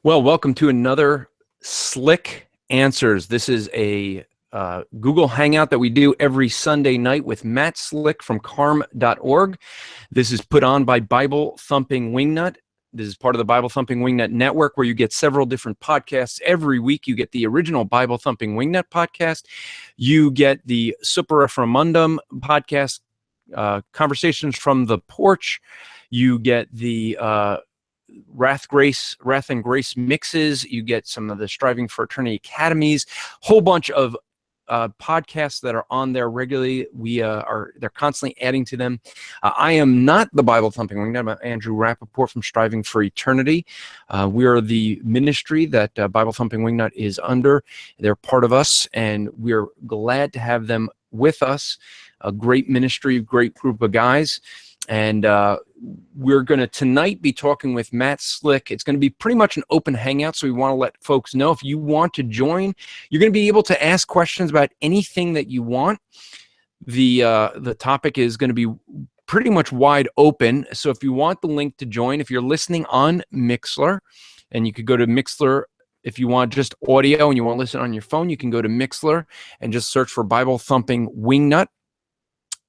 Well, welcome to another Slick Answers. This is a Google Hangout that we do every Sunday night with Matt Slick from carm.org. This is put on by Bible Thumping Wingnut. This is part of the Bible Thumping Wingnut Network, where you get several different podcasts. Every week you get the original Bible Thumping Wingnut podcast. You get the Super Referendum podcast, Conversations from the Porch. You get the Wrath and Grace mixes. You get some of the Striving for Eternity Academies, whole bunch of podcasts that are on there regularly. They're constantly adding to them. I am not the Bible Thumping Wingnut. I'm Andrew Rappaport from Striving for Eternity. We are the ministry that Bible Thumping Wingnut is under. They're part of us, and we're glad to have them with us. A great ministry, great group of guys. And we're going to tonight be talking with Matt Slick. It's going to be pretty much an open hangout, so we want to let folks know if you want to join, you're going to be able to ask questions about anything that you want. The topic is going to be pretty much wide open. So if you want the link to join, if you're listening on Mixlr, and you could go to Mixlr. If you want just audio and you want to listen on your phone, you can go to Mixlr and just search for Bible Thumping Wingnut.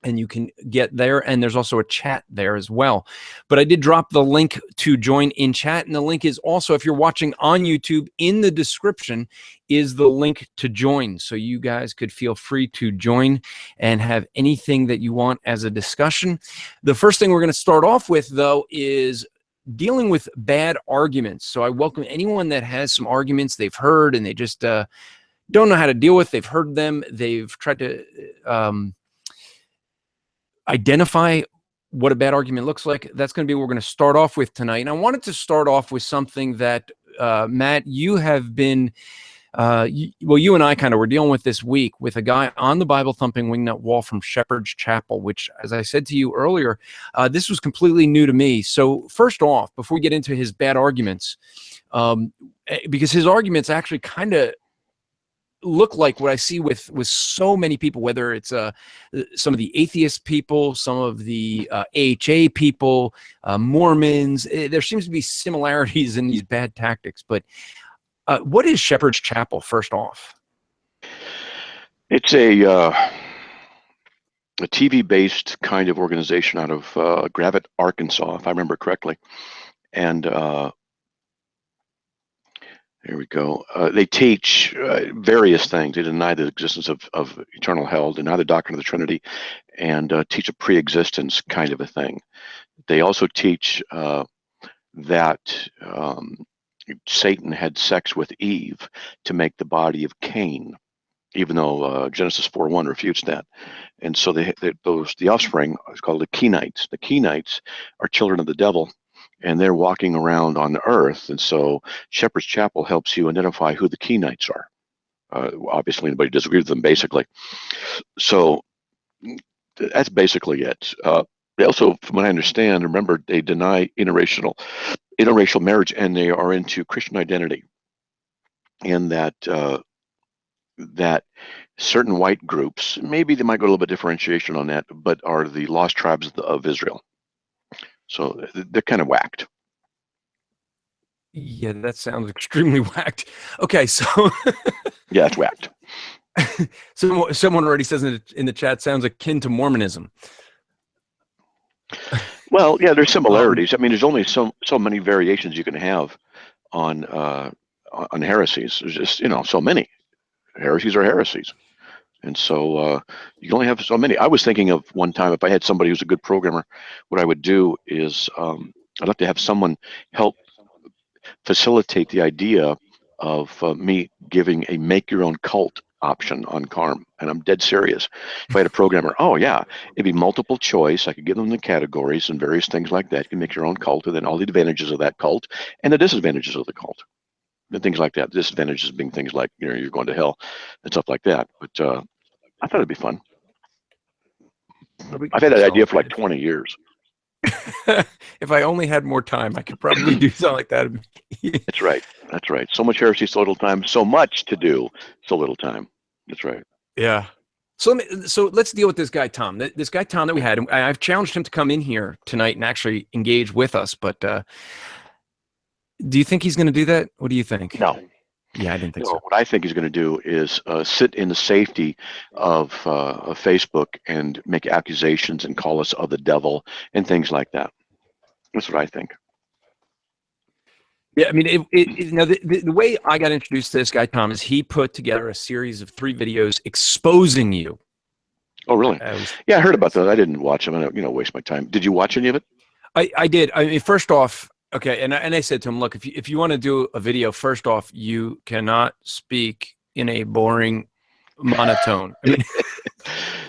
And you can get there, and there's also a chat there as well. But I did drop the link to join in chat, and the link is also, if you're watching on YouTube, in the description is the link to join. So you guys could feel free to join and have anything that you want as a discussion. The first thing we're going to start off with, though, is dealing with bad arguments. So I welcome anyone that has some arguments they've heard and they just don't know how to deal with. They've heard them. They've tried to identify what a bad argument looks like. That's going to be what we're going to start off with tonight. And I wanted to start off with something that, Matt, you have been, you and I kind of were dealing with this week with a guy on the Bible Thumping Wingnut wall from Shepherd's Chapel, which, as I said to you earlier, this was completely new to me. So first off, before we get into his bad arguments, because his arguments actually kind of look like what I see with so many people, whether it's some of the atheist people, some of the AHA people, Mormons. There seems to be similarities in these bad tactics. But what is Shepherd's Chapel, first off? It's a TV-based kind of organization out of Gravette, Arkansas, if I remember correctly. And here we go. They teach various things. They deny the existence of eternal hell, deny the doctrine of the Trinity, and teach a pre-existence kind of a thing. They also teach that Satan had sex with Eve to make the body of Cain, even though Genesis 4:1 refutes that. And so the offspring is called the Kenites. The Kenites are children of the devil, and they're walking around on the earth. And so Shepherd's Chapel helps you identify who the Kenites are. Obviously, anybody disagrees with them, basically. So that's basically it. They also, from what I understand, remember, they deny interracial marriage, and they are into Christian identity. And that certain white groups, maybe they might go a little bit differentiation on that, but are the lost tribes of Israel. So they're kind of whacked. Yeah, that sounds extremely whacked. Okay, so yeah, it's whacked. Someone already says in the chat, sounds akin to Mormonism. Well, yeah, there's similarities. I mean, there's only so many variations you can have on heresies. There's just, so many. Heresies are heresies. And so you only have so many. I was thinking of one time, if I had somebody who's a good programmer, what I would do is I'd like to have someone help facilitate the idea of me giving a make your own cult option on Carm. And I'm dead serious. If I had a programmer, oh yeah, it'd be multiple choice. I could give them the categories and various things like that. You can make your own cult, and then all the advantages of that cult and the disadvantages of the cult. And things like that. The disadvantages being things like, you're going to hell and stuff like that. But I thought it'd be fun. I've had that idea for like 20 years. If I only had more time, I could probably do something like that. That's right. That's right. So much heresy, so little time. So much to do, so little time. That's right. Yeah. So let's deal with this guy, Tom. This guy, Tom, that we had. I've challenged him to come in here tonight and actually engage with us. But Do you think he's going to do that? What do you think? No, Yeah, I didn't think no. so. What I think he's going to do is sit in the safety of Facebook and make accusations and call us of the devil and things like that. That's what I think. Yeah, I mean, the way I got introduced to this guy, Tom, is he put together a series of 3 videos exposing you. Oh, really? As, Yeah, I heard about that. I didn't watch them. I don't, waste my time. Did you watch any of it? I did. I mean, first off, okay, and I said to him, look, if you want to do a video, first off, you cannot speak in a boring monotone. I mean,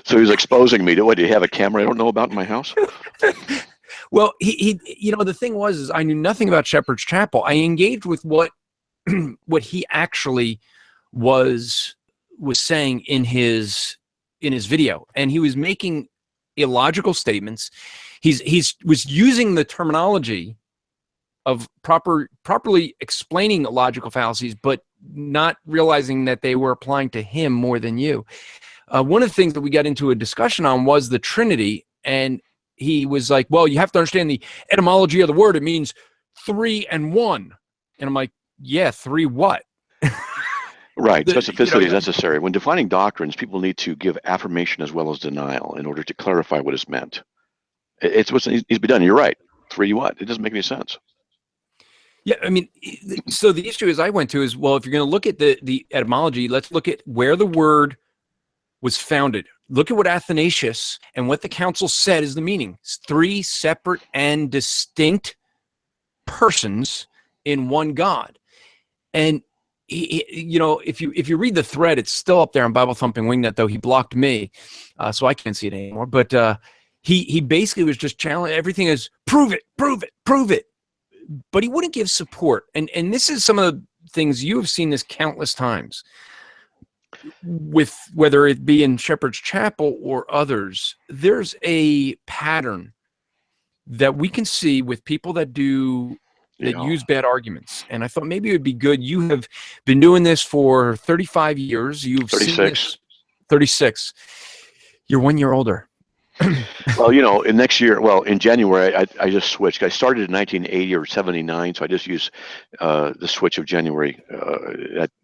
So he was exposing me to what? Do you have a camera I don't know about in my house? well, he the thing was is I knew nothing about Shepherd's Chapel. I engaged with what what he actually was saying in his video, and he was making illogical statements. He's was using the terminology of properly explaining logical fallacies, but not realizing that they were applying to him more than you. One of the things that we got into a discussion on was the Trinity, and he was like, well, you have to understand the etymology of the word. It means 3 and 1. And I'm like, yeah, 3 what? Right, specificity is necessary. When defining doctrines, people need to give affirmation as well as denial in order to clarify what is meant. It's what needs to be done. You're right. 3 what? It doesn't make any sense. Yeah, I mean, so the issue is I went to is, well, if you're going to look at the etymology, let's look at where the word was founded. Look at what Athanasius and what the council said is the meaning. It's 3 separate and distinct persons in one God. And if you read the thread, it's still up there on Bible Thumping Wingnut, though he blocked me, so I can't see it anymore. But he basically was just challenging everything as prove it, prove it, prove it. But he wouldn't give support. And this is some of the things you have seen this countless times, with whether it be in Shepherd's Chapel or others. There's a pattern that we can see with people that use bad arguments. And I thought maybe it would be good. You have been doing this for 35 years. You've 36. seen this 36. You're 1 year older. Well, in next year, in January, I just switched. I started in 1980 or 79, so I just use the switch of January.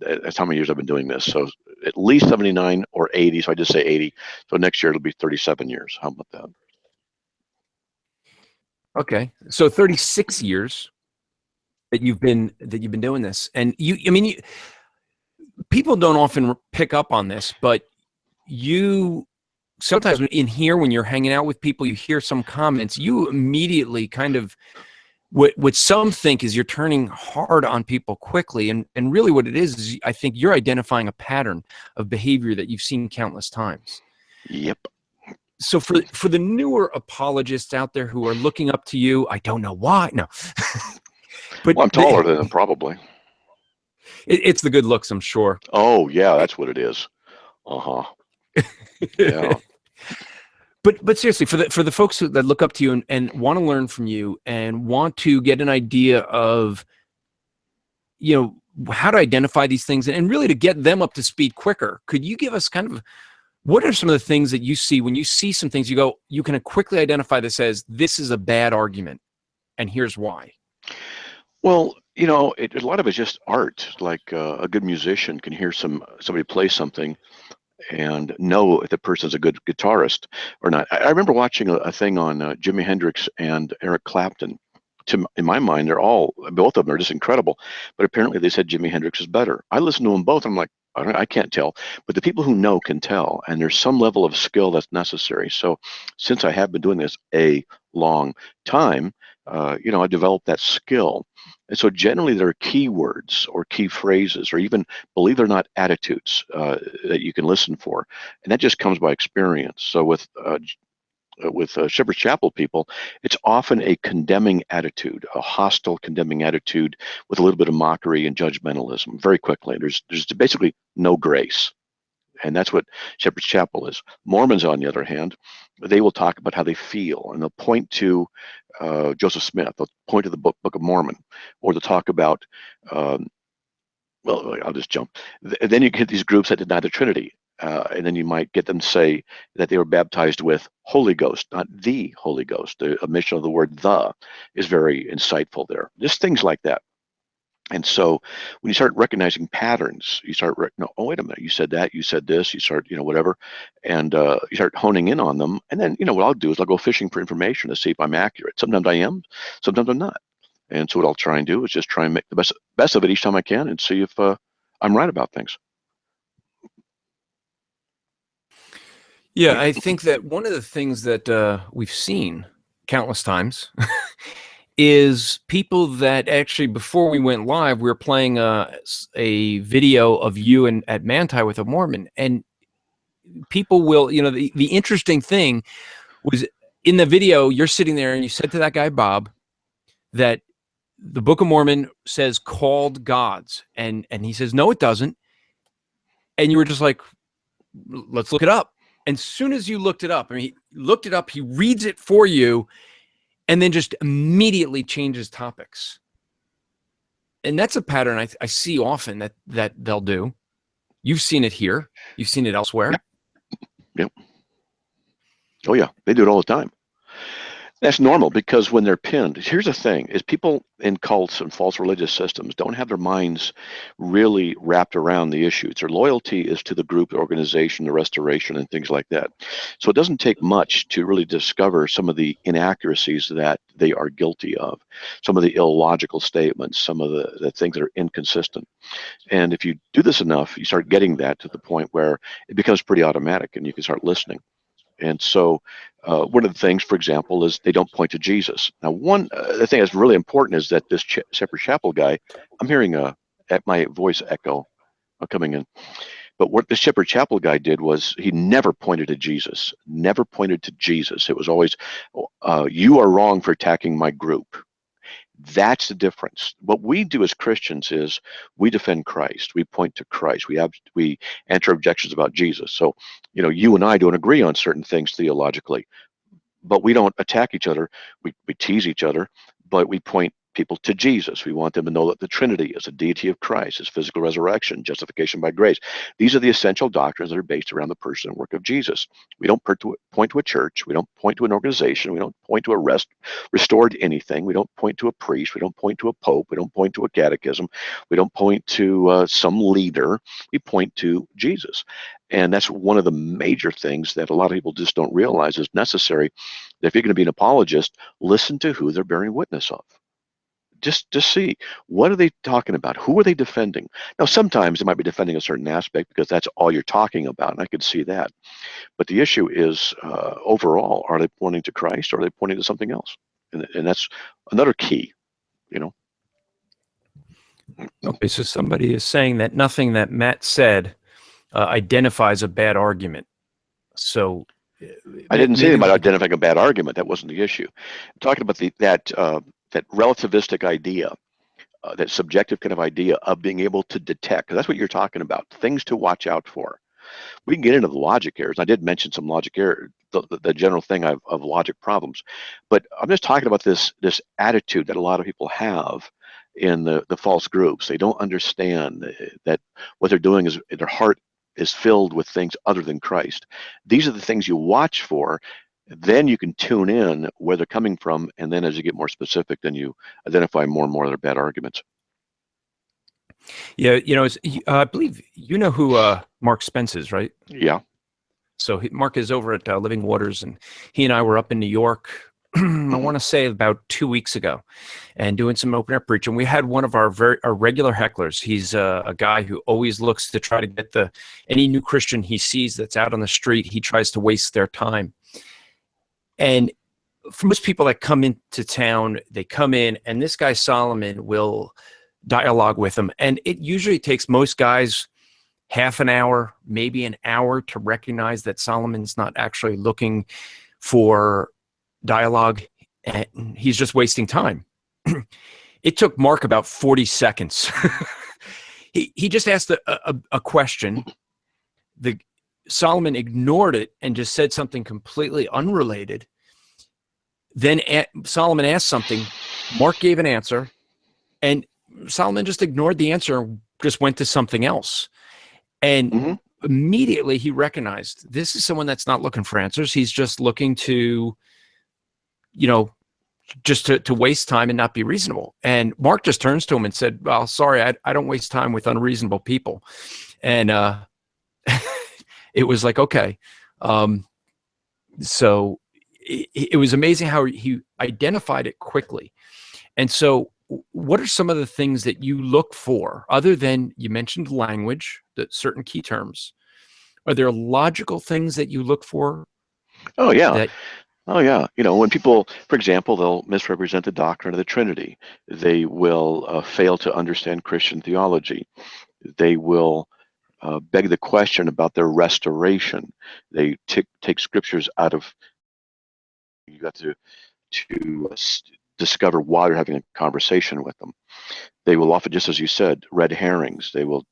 That's how many years I've been doing this. So at least 79 or 80, so I just say 80. So next year it'll be 37 years. How about that? Okay. So 36 years that you've been doing this. And people don't often pick up on this, but you sometimes in here, when you're hanging out with people, you hear some comments, you immediately kind of what some think is you're turning hard on people quickly. And really what it is I think you're identifying a pattern of behavior that you've seen countless times. Yep. So for the newer apologists out there who are looking up to you, I don't know why. No. But I'm taller than them, probably. It's the good looks, I'm sure. Oh, yeah, that's what it is. Uh-huh. Yeah. But seriously, for the folks that look up to you and want to learn from you and want to get an idea of, how to identify these things and really to get them up to speed quicker, could you give us kind of what are some of the things that you see when you see some things you can quickly identify this as this is a bad argument and here's why? Well, a lot of it's just art. Like a good musician can hear somebody play something and know if the person's a good guitarist or not. I remember watching a thing on Jimi Hendrix and Eric Clapton. In my mind, both of them are just incredible. But apparently they said Jimi Hendrix is better. I listened to them both. I'm like, I can't tell. But the people who know can tell. And there's some level of skill that's necessary. So since I have been doing this a long time, I developed that skill. And so generally there are keywords or key phrases or even, believe it or not, attitudes that you can listen for. And that just comes by experience. So with Shepherd's Chapel people, it's often a condemning attitude, a hostile condemning attitude with a little bit of mockery and judgmentalism very quickly. There's basically no grace. And that's what Shepherd's Chapel is. Mormons, on the other hand, they will talk about how they feel, and they'll point to Joseph Smith, they'll point to the Book of Mormon, or they'll talk about, I'll just jump. Then you get these groups that deny the Trinity, and then you might get them to say that they were baptized with Holy Ghost, not the Holy Ghost. The omission of the word "the" is very insightful there. Just things like that. And so when you start recognizing patterns, you start, no, oh, wait a minute, you said that, you said this, you start, whatever, and you start honing in on them. And then, what I'll do is I'll go fishing for information to see if I'm accurate. Sometimes I am, sometimes I'm not. And so what I'll try and do is just try and make the best of it each time I can and see if I'm right about things. Yeah, I think that one of the things that we've seen countless times is people that actually, before we went live, we were playing a video of you at Manti with a Mormon, and people will, the interesting thing was in the video, you're sitting there and you said to that guy, Bob, that the Book of Mormon says called gods. And he says, no, it doesn't. And you were just like, let's look it up. And as soon as you looked it up, he looked it up, he reads it for you, and then just immediately changes topics. And that's a pattern I see often that they'll do. You've seen it here. You've seen it elsewhere. Yep. Oh, yeah. They do it all the time. That's normal because when they're pinned, here's the thing, is people in cults and false religious systems don't have their minds really wrapped around the issues. Their loyalty is to the group, the organization, the restoration, and things like that. So it doesn't take much to really discover some of the inaccuracies that they are guilty of, some of the illogical statements, some of the things that are inconsistent. And if you do this enough, you start getting that to the point where it becomes pretty automatic and you can start listening. And so one of the things, for example, is they don't point to Jesus. Now, the thing that's really important is that this Shepherd Chapel guy, I'm hearing at my voice echo coming in, but what the Shepherd Chapel guy did was he never pointed to Jesus, never pointed to Jesus. It was always, you are wrong for attacking my group. That's the difference. What we do as Christians is we defend Christ. We point to Christ. We answer objections about Jesus. So, you and I don't agree on certain things theologically, but we don't attack each other. We tease each other, but we point people to Jesus. We want them to know that the Trinity is a deity of Christ, his physical resurrection, justification by grace. These are the essential doctrines that are based around the person and work of Jesus. We don't point to a church. We don't point to an organization. We don't point to a restored anything. We don't point to a priest. We don't point to a pope. We don't point to a catechism. We don't point to some leader. We point to Jesus. And that's one of the major things that a lot of people just don't realize is necessary. That if you're going to be an apologist, listen to who they're bearing witness of. Just see, what are they talking about? Who are they defending? Now, sometimes they might be defending a certain aspect because that's all you're talking about, and I could see that. But the issue is, overall, are they pointing to Christ or are they pointing to something else? And that's another key, Okay, so somebody is saying that nothing that Matt said identifies a bad argument. So I didn't say anything about identifying a bad argument. That wasn't the issue. I'm talking about that relativistic idea, that subjective kind of idea of being able to detect. 'Cause that's what you're talking about. Things to watch out for. We can get into the logic errors. I did mention some logic error, the general thing of logic problems, but I'm just talking about this attitude that a lot of people have in the false groups. They don't understand that what they're doing is their heart is filled with things other than Christ. These are the things you watch for. Then you can tune in where they're coming from, and then as you get more specific, then you identify more and more of their bad arguments. Yeah, I believe you know who Mark Spence is, right? Yeah. So Mark is over at Living Waters, and he and I were up in New York, I want to say about 2 weeks ago, and doing some open air preaching. We had one of our regular hecklers. He's a guy who always looks to try to get any new Christian he sees that's out on the street, he tries to waste their time. And for most people that come into town, they come in, and this guy Solomon will dialogue with them. And it usually takes most guys half an hour, maybe an hour to recognize that Solomon's not actually looking for dialogue, and he's just wasting time. It took Mark about 40 seconds. He just asked a question. Solomon ignored it and just said something completely unrelated. Then Solomon asked something. Mark gave an answer, and Solomon just ignored the answer and just went to something else. And immediately he recognized this is someone that's not looking for answers. He's just looking to, just to waste time and not be reasonable. And Mark just turns to him and said, well, sorry, I don't waste time with unreasonable people. And it was like, okay. So it was amazing how he identified it quickly. And so what are some of the things that you look for, other than, you mentioned language, that certain key terms? Are there logical things that you look for? Oh yeah. That Oh yeah. When people, for example, they'll misrepresent the doctrine of the Trinity. They will fail to understand Christian theology. They will beg the question about their restoration. They take scriptures out of. You got to discover while you're having a conversation with them. They will often, just as you said, red herrings. They will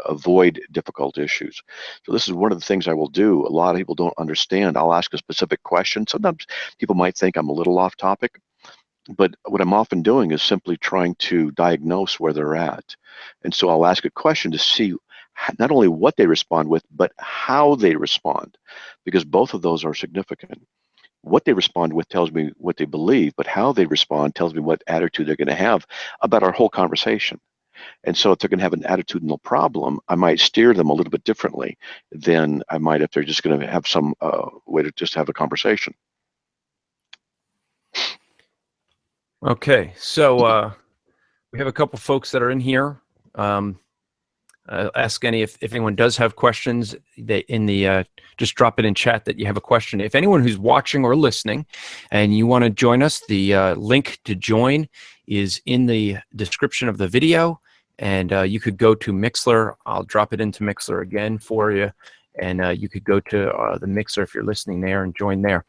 avoid difficult issues. So this is one of the things I will do. A lot of people don't understand. I'll ask a specific question. Sometimes people might think I'm a little off topic, but what I'm often doing is simply trying to diagnose where they're at. And so I'll ask a question to see not only what they respond with, but how they respond, because both of those are significant. What they respond with tells me what they believe, but how they respond tells me what attitude they're going to have about our whole conversation. And so if they're going to have an attitudinal problem, I might steer them a little bit differently than I might if they're just going to have some way to just have a conversation. Okay, so we have a couple folks that are in here. Ask if anyone does have questions. Just drop it in chat that you have a question. If anyone who's watching or listening and you want to join us, the link to join is in the description of the video, and you could go to Mixler. I'll drop it into Mixler again for you, and you could go to the Mixer if you're listening there and join there.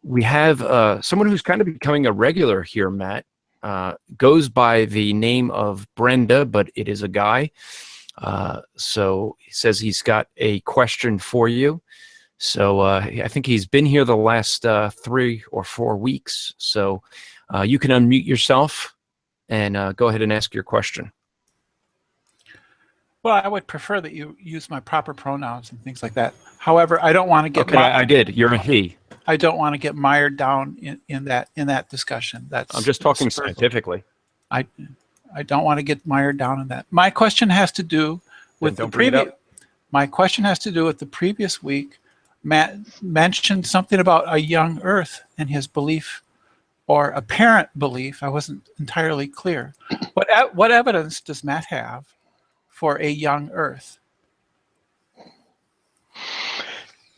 We have someone who's kind of becoming a regular here, Matt. Goes by the name of Brenda, but it is a guy. So he says he's got a question for you. So I think he's been here the last 3 or 4 weeks. So you can unmute yourself and go ahead and ask your question. Well, I would prefer that you use my proper pronouns and things like that. However, I don't want to get. Okay, I did. You're a he. I don't want to get mired down in that discussion. I'm just talking scientifically. I don't want to get mired down in that. My question has to do with the previous. My question has to do with the previous week. Matt mentioned something about a young Earth and his belief, or apparent belief. I wasn't entirely clear. What evidence does Matt have for a young Earth?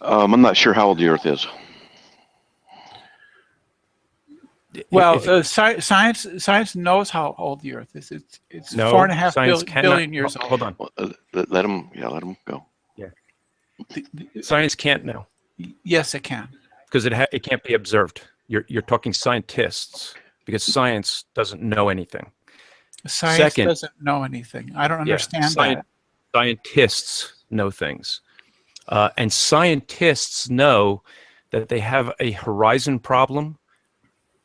I'm not sure how old the Earth is. Well, science knows how old the Earth is. It's no, 4.5 billion years old. Hold on. Let him go. Yeah. Science can't know. Yes, it can. Because it can't be observed. You're talking scientists, because science doesn't know anything. Science doesn't know anything. I don't understand that. Scientists know things. And scientists know that they have a horizon problem.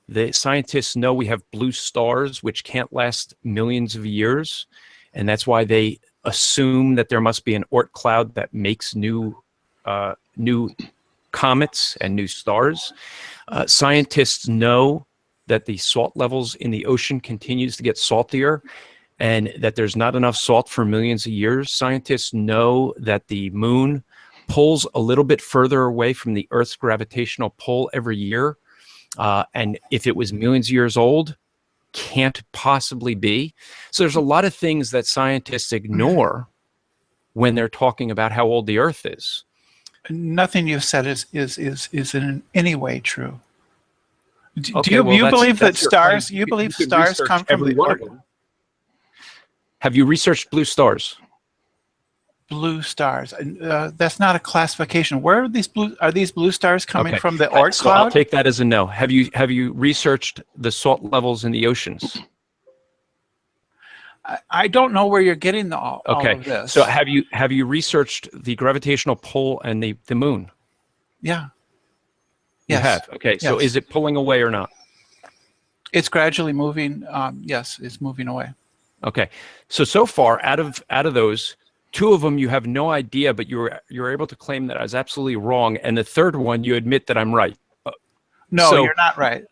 The scientists know we have blue stars, which can't last millions of years. And that's why they assume that there must be an Oort cloud that makes new comets and new stars. Scientists know that the salt levels in the ocean continues to get saltier, and that there's not enough salt for millions of years. Scientists know that the moon pulls a little bit further away from the Earth's gravitational pull every year. And if it was millions of years old, can't possibly be. So there's a lot of things that scientists ignore when they're talking about how old the Earth is. Nothing you've said is in any way true. Do Okay, you believe that stars? Claim. You believe stars come from the Oort? Have you researched blue stars? Blue stars. That's not a classification. Where are these blue stars coming from? The Oort so cloud? I'll take that as a no. Have you researched the salt levels in the oceans? I don't know where you're getting all of this. So have you researched the gravitational pull and the moon? Yeah. You Yes. have. Okay. So Yes. is it pulling away or not? It's gradually moving. Yes, it's moving away. Okay. So far out of those, 2 of them you have no idea, but you're able to claim that I was absolutely wrong, and the third one you admit that I'm right. No, So- you're not right.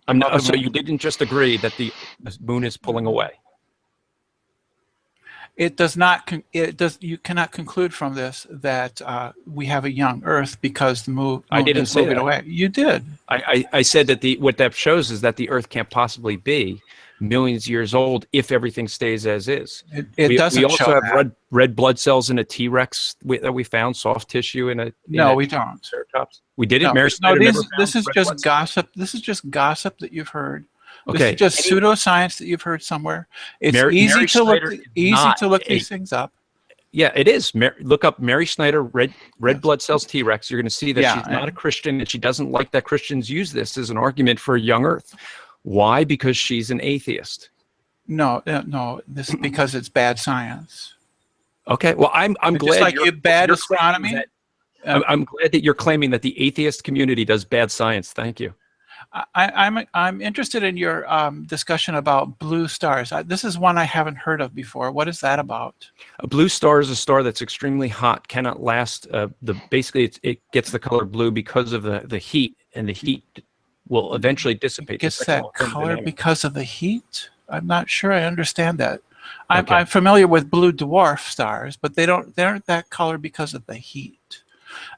I'm not, of the so moon. you didn't just agree that the moon is pulling away. It does not. It does. You cannot conclude from this that we have a young Earth because the moon I didn't is say moving that. away. You did. I said that what that shows is that the Earth can't possibly be millions of years old if everything stays as is. It doesn't We also show have that. red blood cells in a T-Rex that we found, soft tissue in a No, we don't. Triceratops. We did it. No, Mary no. Snyder never This found is red just blood cells. gossip. This is just gossip that you've heard. This Okay. is just pseudoscience that you've heard somewhere. It's easy Mary to look. Snyder is Easy not to look a- these things up. Yeah, it is. Look up Mary Snyder, red Yes. blood cells T-Rex. You're going to see that she's not a Christian, and she doesn't like that Christians use this as an argument for a young Earth. Why? Because she's an atheist. No, no. This is because it's bad science. Okay. Well, I'm Just glad like you're bad claiming astronomy. that- I'm glad that you're claiming that the atheist community does bad science. Thank you. I'm interested in your discussion about blue stars. This is one I haven't heard of before. What is that about? A blue star is a star that's extremely hot, cannot last. Basically it gets the color blue because of the heat, and the heat will eventually dissipate. It gets that color because of the heat? I'm not sure I understand that. I'm familiar with blue dwarf stars, but they aren't that color because of the heat.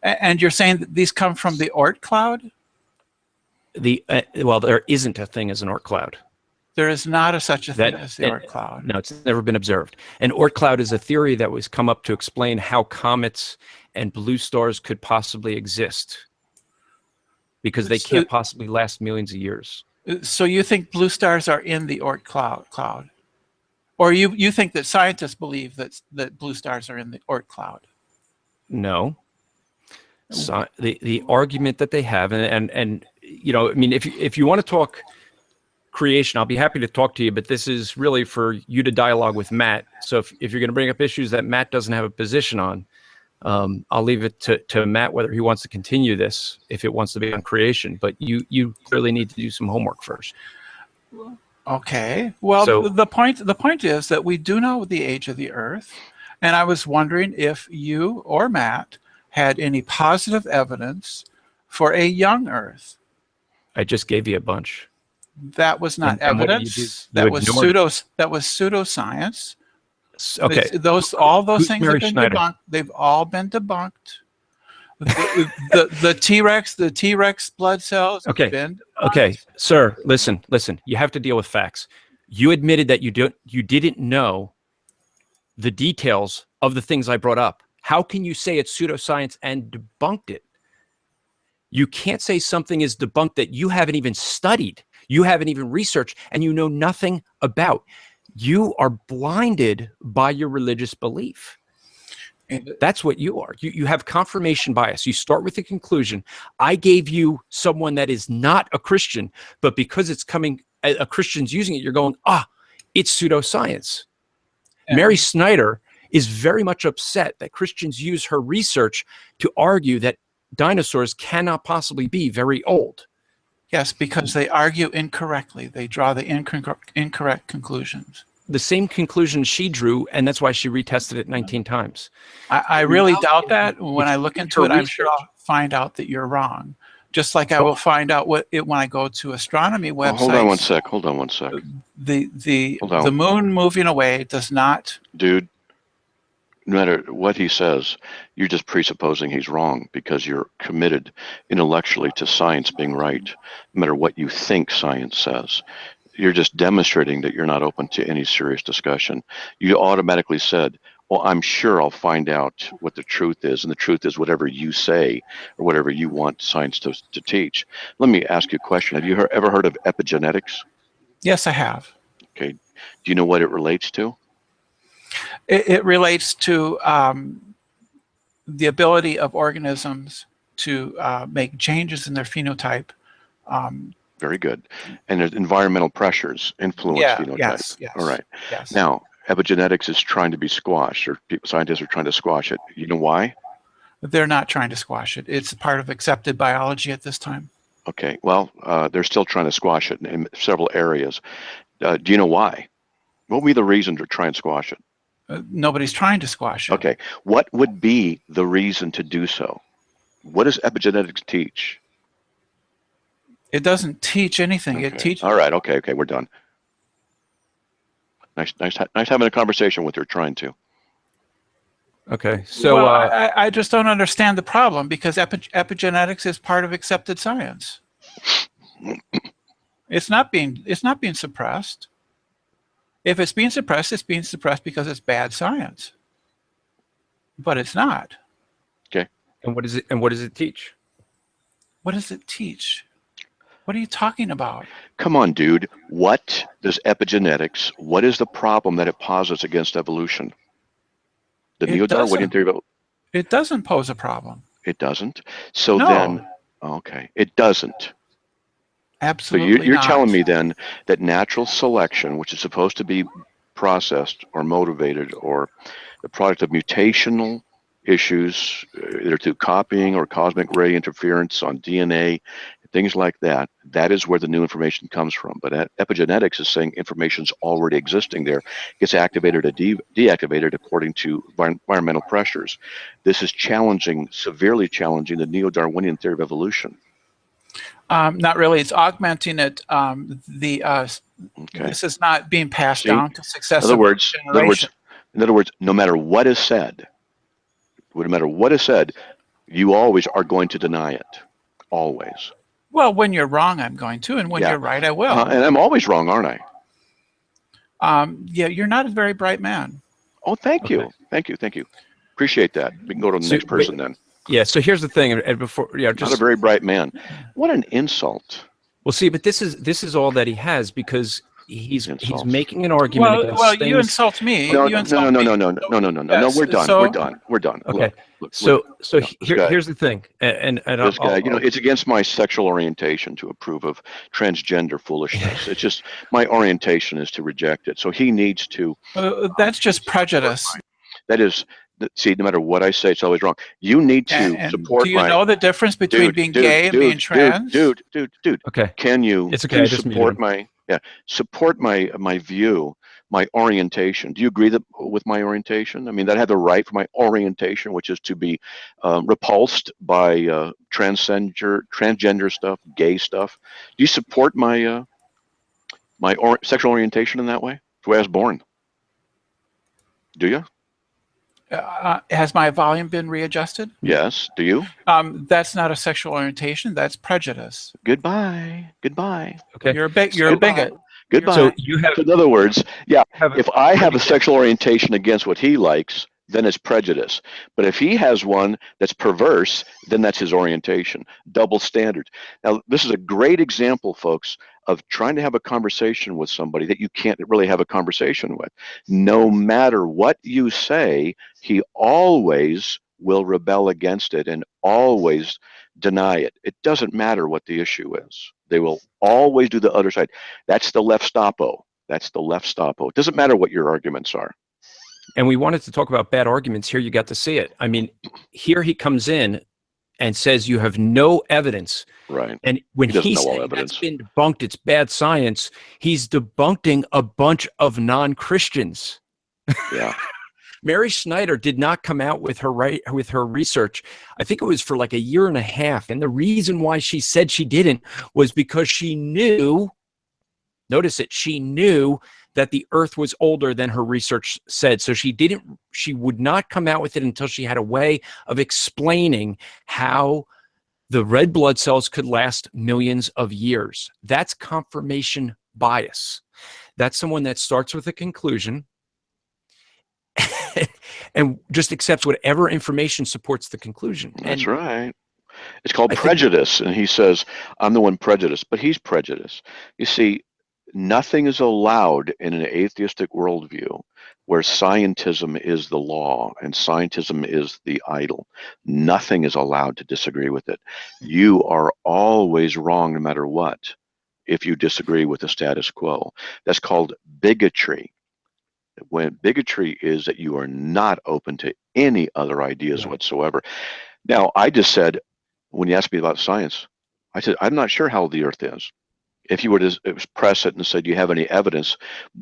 And you're saying that these come from the Oort cloud? Well, there isn't a thing as an Oort cloud. There is not such a thing as the Oort cloud. No, it's never been observed. An Oort cloud is a theory that was come up to explain how comets and blue stars could possibly exist, because they can't possibly last millions of years. So you think blue stars are in the Oort cloud? Or you think that scientists believe that blue stars are in the Oort cloud? No. So the argument that they have, and you know, I mean, if you want to talk creation, I'll be happy to talk to you, but this is really for you to dialogue with Matt. So if you're going to bring up issues that Matt doesn't have a position on, I'll leave it to Matt whether he wants to continue this, if it wants to be on creation. But you clearly need to do some homework first. Okay. Well, so, the point is that we do know the age of the Earth, and I was wondering if you or Matt had any positive evidence for a young Earth. I just gave you a bunch. That was not evidence. That was pseudoscience. Okay. All those things have been debunked. They've all been debunked. The T-Rex blood cells. Okay. Have been debunked. Okay, sir. Listen. You have to deal with facts. You admitted that you didn't know the details of the things I brought up. How can you say it's pseudoscience and debunked it? You can't say something is debunked that you haven't even studied, you haven't even researched, and you know nothing about. You are blinded by your religious belief. That's what you are. You have confirmation bias. You start with the conclusion. I gave you someone that is not a Christian, but because it's coming, a Christian's using it, you're going, it's pseudoscience. Mary Snyder is very much upset that Christians use her research to argue that dinosaurs cannot possibly be very old. Yes, because they argue incorrectly. They draw the incorrect conclusions. The same conclusion she drew, and that's why she retested it 19 times. I really doubt that. When I look into it, I'm sure I'll find out that you're wrong. Just like I will find out when I go to astronomy websites. Hold on one sec. The moon moving away does not. Dude, no matter what he says, you're just presupposing he's wrong because you're committed intellectually to science being right, no matter what you think science says. You're just demonstrating that you're not open to any serious discussion. You automatically said, well, I'm sure I'll find out what the truth is, and the truth is whatever you say or whatever you want science to teach. Let me ask you a question. Have you ever heard of epigenetics? Yes, I have. Okay. Do you know what it relates to? It relates to the ability of organisms to make changes in their phenotype. Very good. And there's environmental pressures influence phenotype. Yes. All right. Yes. Now, epigenetics is trying to be squashed, or scientists are trying to squash it. You know why? They're not trying to squash it. It's part of accepted biology at this time. Okay. Well, they're still trying to squash it in several areas. Do you know why? What would be the reason to try and squash it? Nobody's trying to squash it. Okay. What would be the reason to do so? What does epigenetics teach? It doesn't teach anything. Okay. It teaches. All right. Okay. We're done. Nice having a conversation with her. Trying to. Okay. So Well, I just don't understand the problem, because epigenetics is part of accepted science. It's not being suppressed. If it's being suppressed because it's bad science. But it's not. Okay. and what is it? And what does it teach? What does it teach? What are you talking about? Come on, dude. What does epigenetics? What is the problem that it posits against evolution? The neo-Darwinian theory about It doesn't pose a problem. it doesn't. So No. then, okay, it doesn't. Absolutely So you're not. telling me then that natural selection, which is supposed to be processed or motivated or the product of mutational issues, either through copying or cosmic ray interference on DNA, things like that, that is where the new information comes from. But epigenetics is saying information's already existing there, gets activated or deactivated according to environmental pressures. This is severely challenging the neo-Darwinian theory of evolution. Not really. It's augmenting it. Okay. This is not being passed down to successive generations. In other words, no matter what is said, you always are going to deny it. Always. Well, when you're wrong, I'm going to, and when you're right, I will. And I'm always wrong, aren't I? Yeah, you're not a very bright man. Oh, thank you. Appreciate that. We can go to the next person then. Yeah. So here's the thing, and before, just not a very bright man. What an insult. Well, see, but this is all that he has, because he's making an argument against things. You insult me. No. We're done. We're done. Okay. Look, here's the thing, and this guy, it's against my sexual orientation to approve of transgender foolishness. It's just my orientation is to reject it. So he needs to. That's just prejudice. That is. See, no matter what I say, it's always wrong. You need to support. Do you know the difference between being gay and being trans? Dude. Okay. Can you? It's okay. Support my view, my orientation. Do you agree with my orientation? I mean, that I have the right for my orientation, which is to be repulsed by transgender stuff, gay stuff. Do you support my sexual orientation in that way? It's the way I was born. Do you? Has my volume been readjusted? Yes. Do you? That's not a sexual orientation. That's prejudice. Goodbye. Okay. You're a bigot. Goodbye. So you have. In other words, if I have a sexual orientation against what he likes, then it's prejudice. But if he has one that's perverse, then that's his orientation. Double standard. Now, this is a great example, folks, of trying to have a conversation with somebody that you can't really have a conversation with. No matter what you say, he always will rebel against it and always deny it. It doesn't matter what the issue is. They will always do the other side. That's the left stopo. It doesn't matter what your arguments are. And we wanted to talk about bad arguments. Here you got to see it. I mean, here he comes in and says you have no evidence. Right. And when he's saying that's been debunked, it's bad science, he's debunking a bunch of non-Christians. Yeah. Mary Schneider did not come out with her research. I think it was for like a year and a half. And the reason why she said she didn't was because she knew, notice it, she knew that the earth was older than her research said. So she would not come out with it until she had a way of explaining how the red blood cells could last millions of years. That's confirmation bias. That's someone that starts with a conclusion and just accepts whatever information supports the conclusion. That's right. It's called prejudice. And he says, I'm the one prejudiced, but he's prejudiced. You see, nothing is allowed in an atheistic worldview where scientism is the law and scientism is the idol. Nothing is allowed to disagree with it. You are always wrong no matter what if you disagree with the status quo. That's called bigotry. When bigotry is that you are not open to any other ideas whatsoever. Now, I just said, when you asked me about science, I said, I'm not sure how old the earth is. If you were to press it and said, do you have any evidence?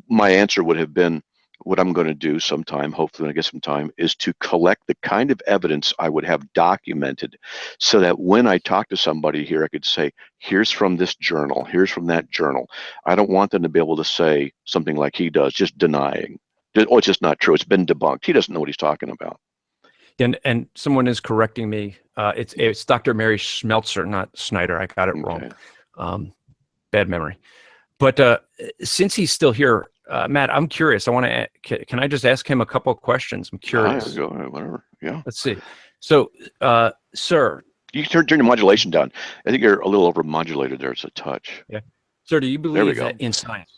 My answer would have been, what I'm going to do sometime, hopefully when I get some time, is to collect the kind of evidence I would have documented so that when I talk to somebody here, I could say, here's from this journal, here's from that journal. I don't want them to be able to say something like he does, just denying. Oh, it's just not true. It's been debunked. He doesn't know what he's talking about. And someone is correcting me. It's Dr. Mary Schmelzer, not Snyder. I got it wrong. Bad memory. But since he's still here, Matt, I'm curious. I want to. Can I just ask him a couple of questions? I'm curious. Go ahead, whatever. Yeah. Let's see. So, sir, you can turn your modulation down. I think you're a little over modulated there. It's a touch. Yeah. Sir, do you believe that in science?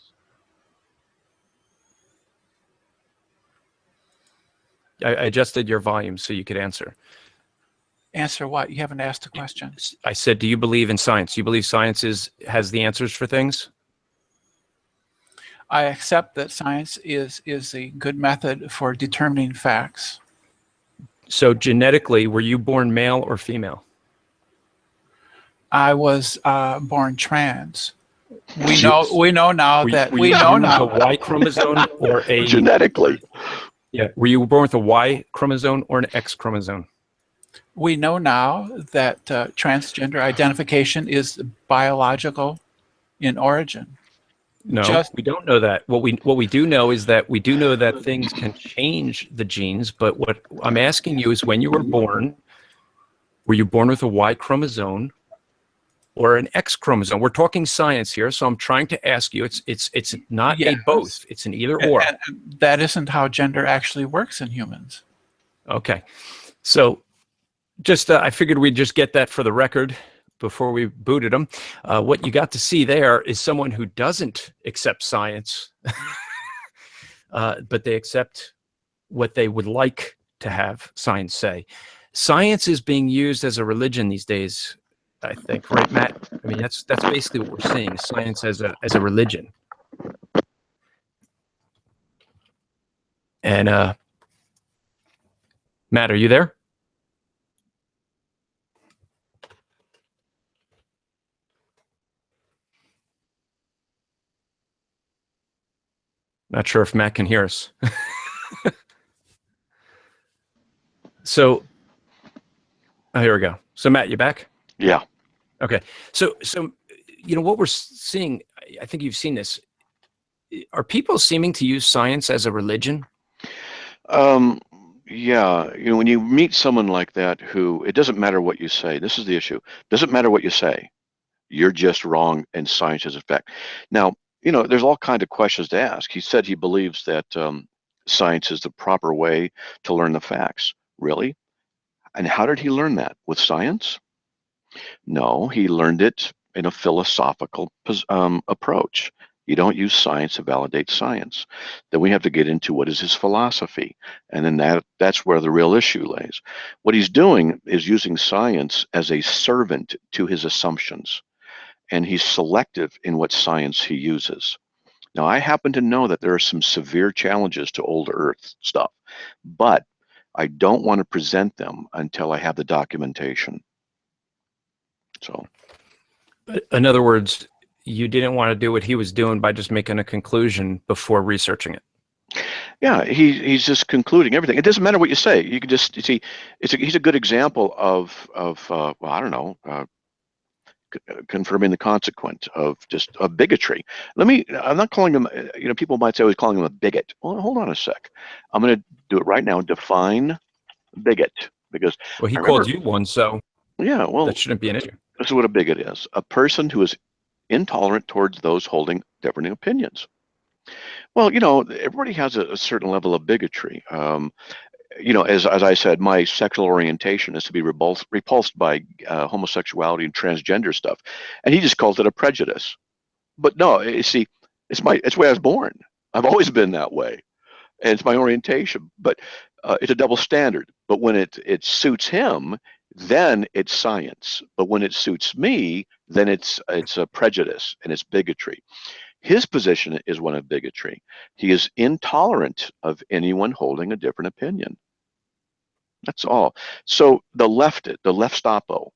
I adjusted your volume so you could answer. Answer what? You haven't asked a question. I said, do you believe in science? Do you believe science has the answers for things? I accept that science is a good method for determining facts. So genetically, were you born male or female? I was born trans. We know now that we know now. A Y chromosome or a genetically. Yeah. Were you born with a Y chromosome or an X chromosome? We know now that transgender identification is biological in origin. No, we don't know that. What we do know is that we do know that things can change the genes. But what I'm asking you is, when you were you born with a Y chromosome or an X chromosome? We're talking science here, so I'm trying to ask you. It's not a both. It's an either or. And that isn't how gender actually works in humans. Okay, so just I figured we'd just get that for the record before we booted them. What you got to see there is someone who doesn't accept science, but they accept what they would like to have science say. Science is being used as a religion these days, I think, right, Matt? I mean, that's basically what we're seeing: science as a religion. And Matt, are you there? Not sure if Matt can hear us. So, here we go. So, Matt, you back? Yeah. Okay. So what we're seeing, I think you've seen this. Are people seeming to use science as a religion? Yeah. When you meet someone like that, who it doesn't matter what you say. This is the issue. Doesn't matter what you say. You're just wrong, and science is a fact. Now, there's all kinds of questions to ask. He said he believes that science is the proper way to learn the facts. Really? And how did he learn that? With science? No, he learned it in a philosophical approach. You don't use science to validate science. Then we have to get into what is his philosophy. And then that's where the real issue lays. What he's doing is using science as a servant to his assumptions. And he's selective in what science he uses. Now, I happen to know that there are some severe challenges to old Earth stuff, but I don't want to present them until I have the documentation. So, in other words, you didn't want to do what he was doing by just making a conclusion before researching it. Yeah, he's just concluding everything. It doesn't matter what you say. You can just see. He's a good example of well, I don't know. Confirming the consequence of just a bigotry. I'm not calling him, people might say I was calling him a bigot. Well, hold on a sec. I'm going to do it right now. Define bigot, because he called you one, so yeah, well, that shouldn't be an issue. This is what a bigot is: a person who is intolerant towards those holding different opinions. Well, everybody has a certain level of bigotry. As I said, my sexual orientation is to be repulsed by homosexuality and transgender stuff, and he just calls it a prejudice. But no, you see, it's the way I was born. I've always been that way, and it's my orientation. But it's a double standard. But when it suits him, then it's science. But when it suits me, then it's a prejudice and it's bigotry. His position is one of bigotry. He is intolerant of anyone holding a different opinion. That's all. So the Leftopo,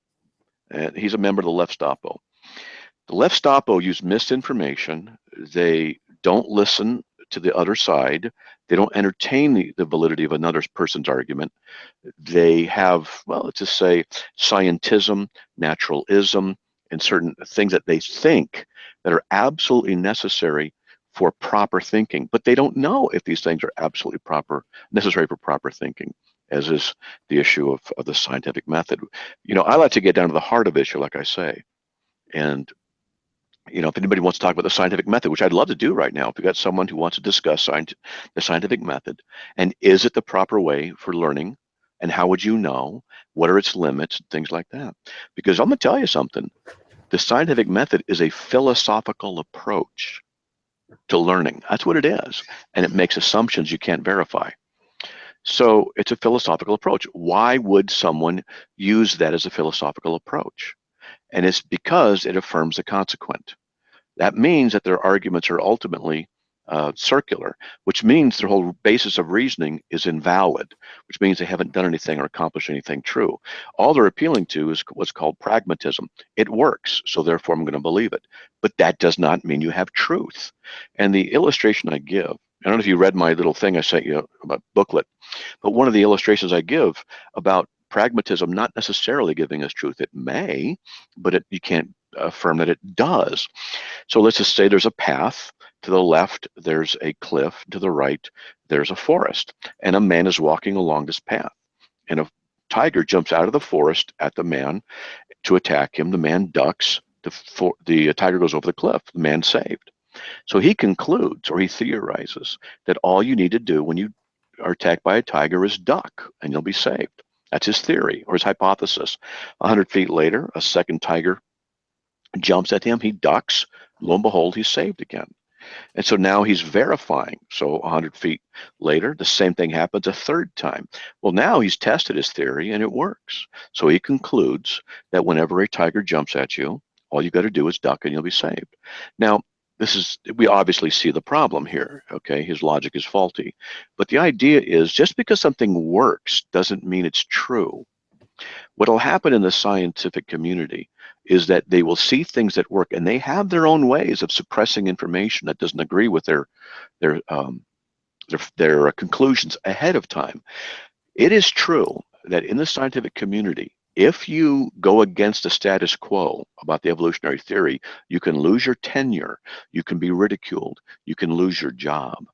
and he's a member of the Leftopo. The Leftopo use misinformation. They don't listen to the other side. They don't entertain the validity of another person's argument. They have, well, let's just say scientism, naturalism, and certain things that they think that are absolutely necessary for proper thinking, but they don't know if these things are absolutely necessary for proper thinking, as is the issue of the scientific method. I like to get down to the heart of issue, like I say. And if anybody wants to talk about the scientific method, which I'd love to do right now, if you've got someone who wants to discuss the scientific method, and is it the proper way for learning, and how would you know, what are its limits, and things like that. Because I'm going to tell you something, the scientific method is a philosophical approach to learning. That's what it is. And it makes assumptions you can't verify. So it's a philosophical approach. Why would someone use that as a philosophical approach? And it's because it affirms the consequent. That means that their arguments are ultimately circular, which means their whole basis of reasoning is invalid, which means they haven't done anything or accomplished anything true. All they're appealing to is what's called pragmatism. It works, so therefore I'm going to believe it. But that does not mean you have truth. And the illustration I give, I don't know if you read my little thing I sent you about booklet, but one of the illustrations I give about pragmatism not necessarily giving us truth, it may, but you can't affirm that it does. So let's just say there's a path. To the left, there's a cliff. To the right, there's a forest. And a man is walking along this path. And a tiger jumps out of the forest at the man to attack him. The man ducks. The tiger goes over the cliff. The man's saved. So he concludes, or he theorizes, that all you need to do when you are attacked by a tiger is duck, and you'll be saved. That's his theory, or his hypothesis. 100 feet later, a second tiger jumps at him. He ducks. Lo and behold, he's saved again. And so now he's verifying. So 100 feet later, the same thing happens a third time. Well, now he's tested his theory and it works. So he concludes that whenever a tiger jumps at you, all you got to do is duck and you'll be saved. Now, we obviously see the problem here, okay? His logic is faulty. But the idea is just because something works doesn't mean it's true. What'll happen in the scientific community is that they will see things that work, and they have their own ways of suppressing information that doesn't agree with their conclusions ahead of time. It is true that in the scientific community, if you go against the status quo about the evolutionary theory, you can lose your tenure, you can be ridiculed, you can lose your job,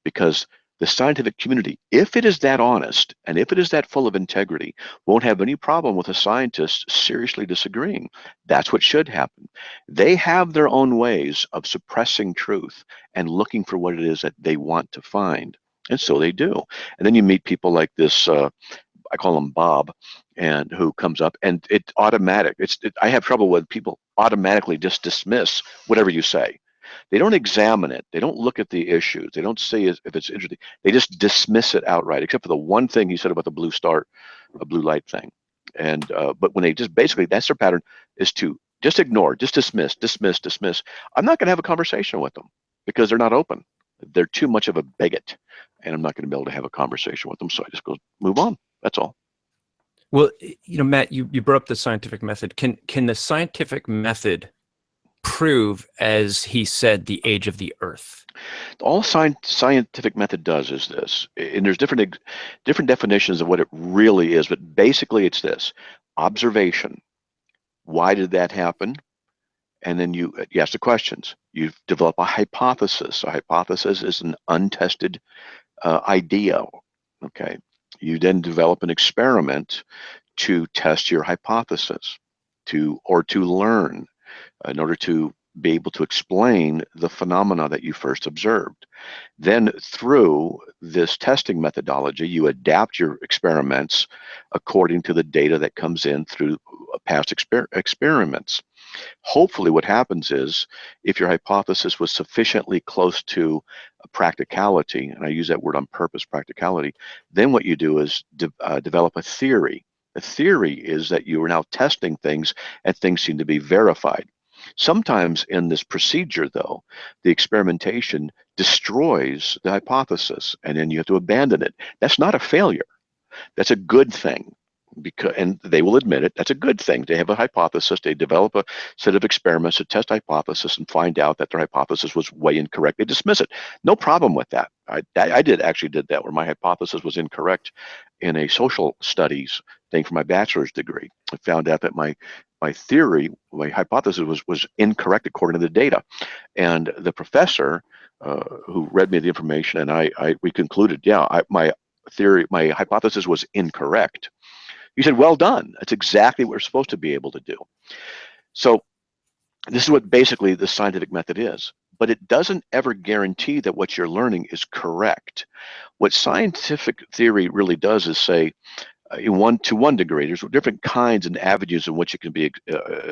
because the scientific community, if it is that honest and if it is that full of integrity, won't have any problem with a scientist seriously disagreeing. That's what should happen. They have their own ways of suppressing truth and looking for what it is that they want to find. And so they do. And then you meet people like this, I call him Bob, and who comes up, and it's automatic. I have trouble when people automatically just dismiss whatever you say. They don't examine it. They don't look at the issues. They don't see if it's interesting. They just dismiss it outright, except for the one thing he said about the blue light thing. And but when they just basically, that's their pattern, is to just ignore, just dismiss. I'm not going to have a conversation with them because they're not open. They're too much of a bigot, and I'm not going to be able to have a conversation with them. So I just go move on. That's all. Well, Matt, you brought up the scientific method. Can the scientific method prove, as he said, the age of the Earth? All scientific method does is this, and there's different definitions of what it really is, but basically it's this: observation. Why did that happen? And then you ask the questions. You develop a hypothesis. A hypothesis is an untested idea. Okay. You then develop an experiment to test your hypothesis, to learn, in order to be able to explain the phenomena that you first observed. Then through this testing methodology, you adapt your experiments according to the data that comes in through past experiments. Hopefully what happens is, if your hypothesis was sufficiently close to practicality, and I use that word on purpose, practicality, then what you do is develop a theory. A theory is that you are now testing things and things seem to be verified. Sometimes in this procedure, though, the experimentation destroys the hypothesis and then you have to abandon it. That's not a failure. That's a good thing. and they will admit it. That's a good thing. They have a hypothesis. They develop a set of experiments to test hypothesis and find out that their hypothesis was way incorrect. They dismiss it. No problem with that. I actually did that, where my hypothesis was incorrect in a social studies thing for my bachelor's degree. I found out that my theory, my hypothesis was incorrect according to the data, and the professor who read me the information, and we concluded, yeah, my hypothesis was incorrect. He said, well done. That's exactly what we're supposed to be able to do. So this is what basically the scientific method is, but it doesn't ever guarantee that what you're learning is correct. What scientific theory really does is say, to one degree, there's different kinds and avenues in which it can be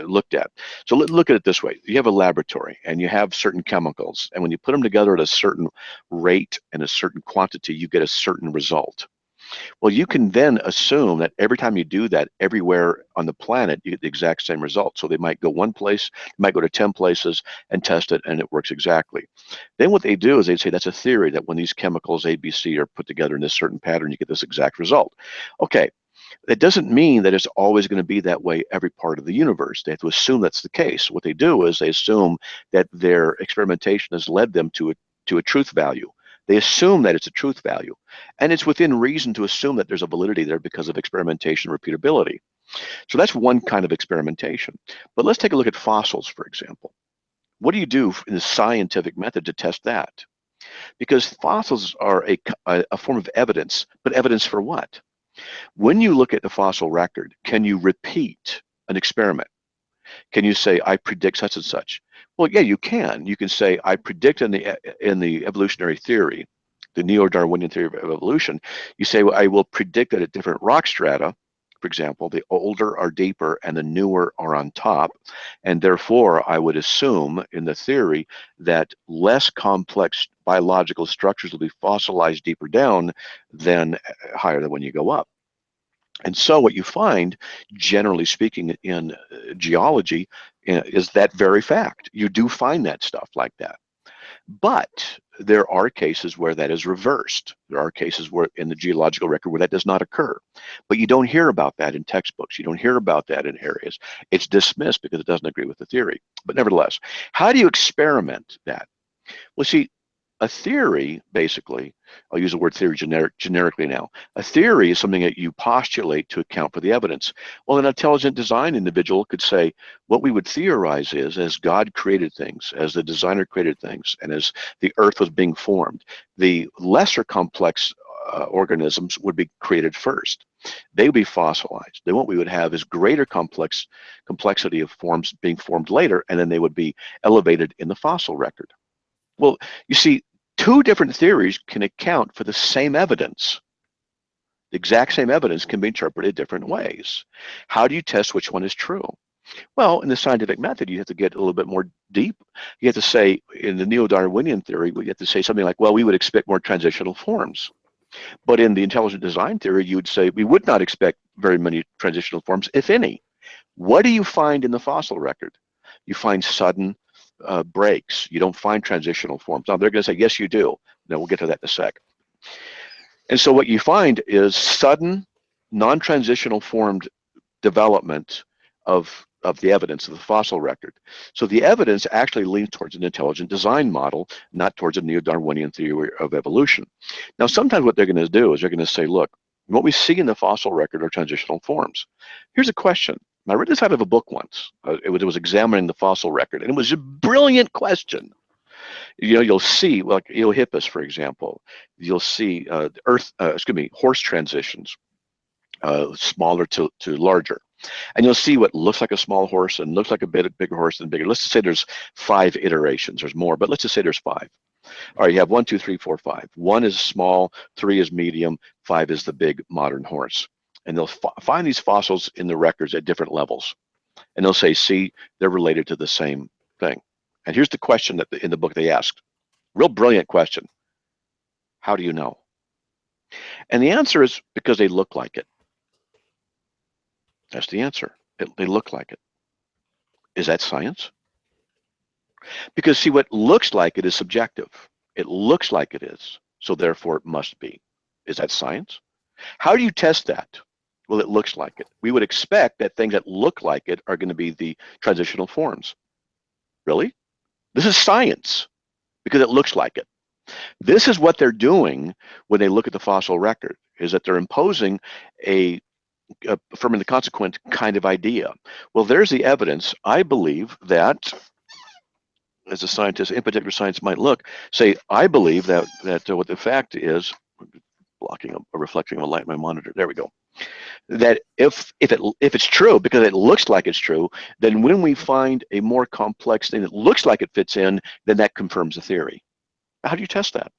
looked at. So look at it this way. You have a laboratory and you have certain chemicals, and when you put them together at a certain rate and a certain quantity, you get a certain result. Well, you can then assume that every time you do that, everywhere on the planet, you get the exact same result. So they might go one place, they might go to 10 places and test it, and it works exactly. Then what they do is they say that's a theory that when these chemicals A, B, C are put together in this certain pattern, you get this exact result. Okay, that doesn't mean that it's always going to be that way every part of the universe. They have to assume that's the case. What they do is they assume that their experimentation has led them to a truth value. They assume that it's a truth value, and it's within reason to assume that there's a validity there because of experimentation repeatability. So that's one kind of experimentation. But let's take a look at fossils, for example. What do you do in the scientific method to test that? Because fossils are a form of evidence, but evidence for what? When you look at the fossil record, can you repeat an experiment? Can you say, I predict such and such? Well, yeah, you can. You can say, I predict in the evolutionary theory, the neo-Darwinian theory of evolution, you say, well, I will predict that at different rock strata, for example, the older are deeper and the newer are on top, and therefore I would assume in the theory that less complex biological structures will be fossilized deeper down than higher than when you go up. And so what you find, generally speaking, in geology is that very fact. You do find that stuff like that. But there are cases where that is reversed. There are cases where in the geological record where that does not occur. But you don't hear about that in textbooks. You don't hear about that in areas. It's dismissed because it doesn't agree with the theory. But nevertheless, how do you experiment that? Well, see, a theory, basically, I'll use the word theory generically now. A theory is something that you postulate to account for the evidence. Well, an intelligent design individual could say, what we would theorize is, as God created things, as the designer created things, and as the earth was being formed, the lesser complex organisms would be created first. They would be fossilized. Then what we would have is greater complexity of forms being formed later, and then they would be elevated in the fossil record. Well, you see, two different theories can account for the same evidence. The exact same evidence can be interpreted different ways. How do you test which one is true? Well, in the scientific method, you have to get a little bit more deep. You have to say, in the neo-Darwinian theory, you have to say something like, well, we would expect more transitional forms. But in the intelligent design theory, you would say, we would not expect very many transitional forms, if any. What do you find in the fossil record? You find sudden breaks. You don't find transitional forms. Now they're going to say, yes, you do. Now we'll get to that in a sec. And so what you find is sudden, non-transitional formed development of the evidence of the fossil record. So the evidence actually leans towards an intelligent design model, not towards a neo-Darwinian theory of evolution. Now, sometimes what they're going to do is they're going to say, look, what we see in the fossil record are transitional forms. Here's a question. I read this out of a book once. It was examining the fossil record, and it was a brilliant question. You know, you'll see, like Eohippus, for example, you'll see horse transitions, smaller to larger. And you'll see what looks like a small horse and looks like a bit bigger horse and bigger. Let's just say there's 5 iterations. There's more, but let's just say there's 5. All right, you have 1, 2, 3, 4, 5. 1 is small, 3 is medium, 5 is the big modern horse. And they'll find these fossils in the records at different levels. And they'll say, see, they're related to the same thing. And here's the question that in the book they asked. Real brilliant question. How do you know? And the answer is because they look like it. That's the answer. They look like it. Is that science? Because see, what looks like it is subjective. It looks like it is, so therefore it must be. Is that science? How do you test that? Well, it looks like it. We would expect that things that look like it are going to be the transitional forms. Really? This is science because it looks like it. This is what they're doing when they look at the fossil record, is that they're imposing a affirming the consequent kind of idea. Well, there's the evidence. I believe that, as a scientist, in particular science might look, say, I believe that what the fact is, blocking a reflecting of a light in my monitor. There we go. That if it's true, because it looks like it's true, then when we find a more complex thing that looks like it fits in, then that confirms the theory. How do you test that?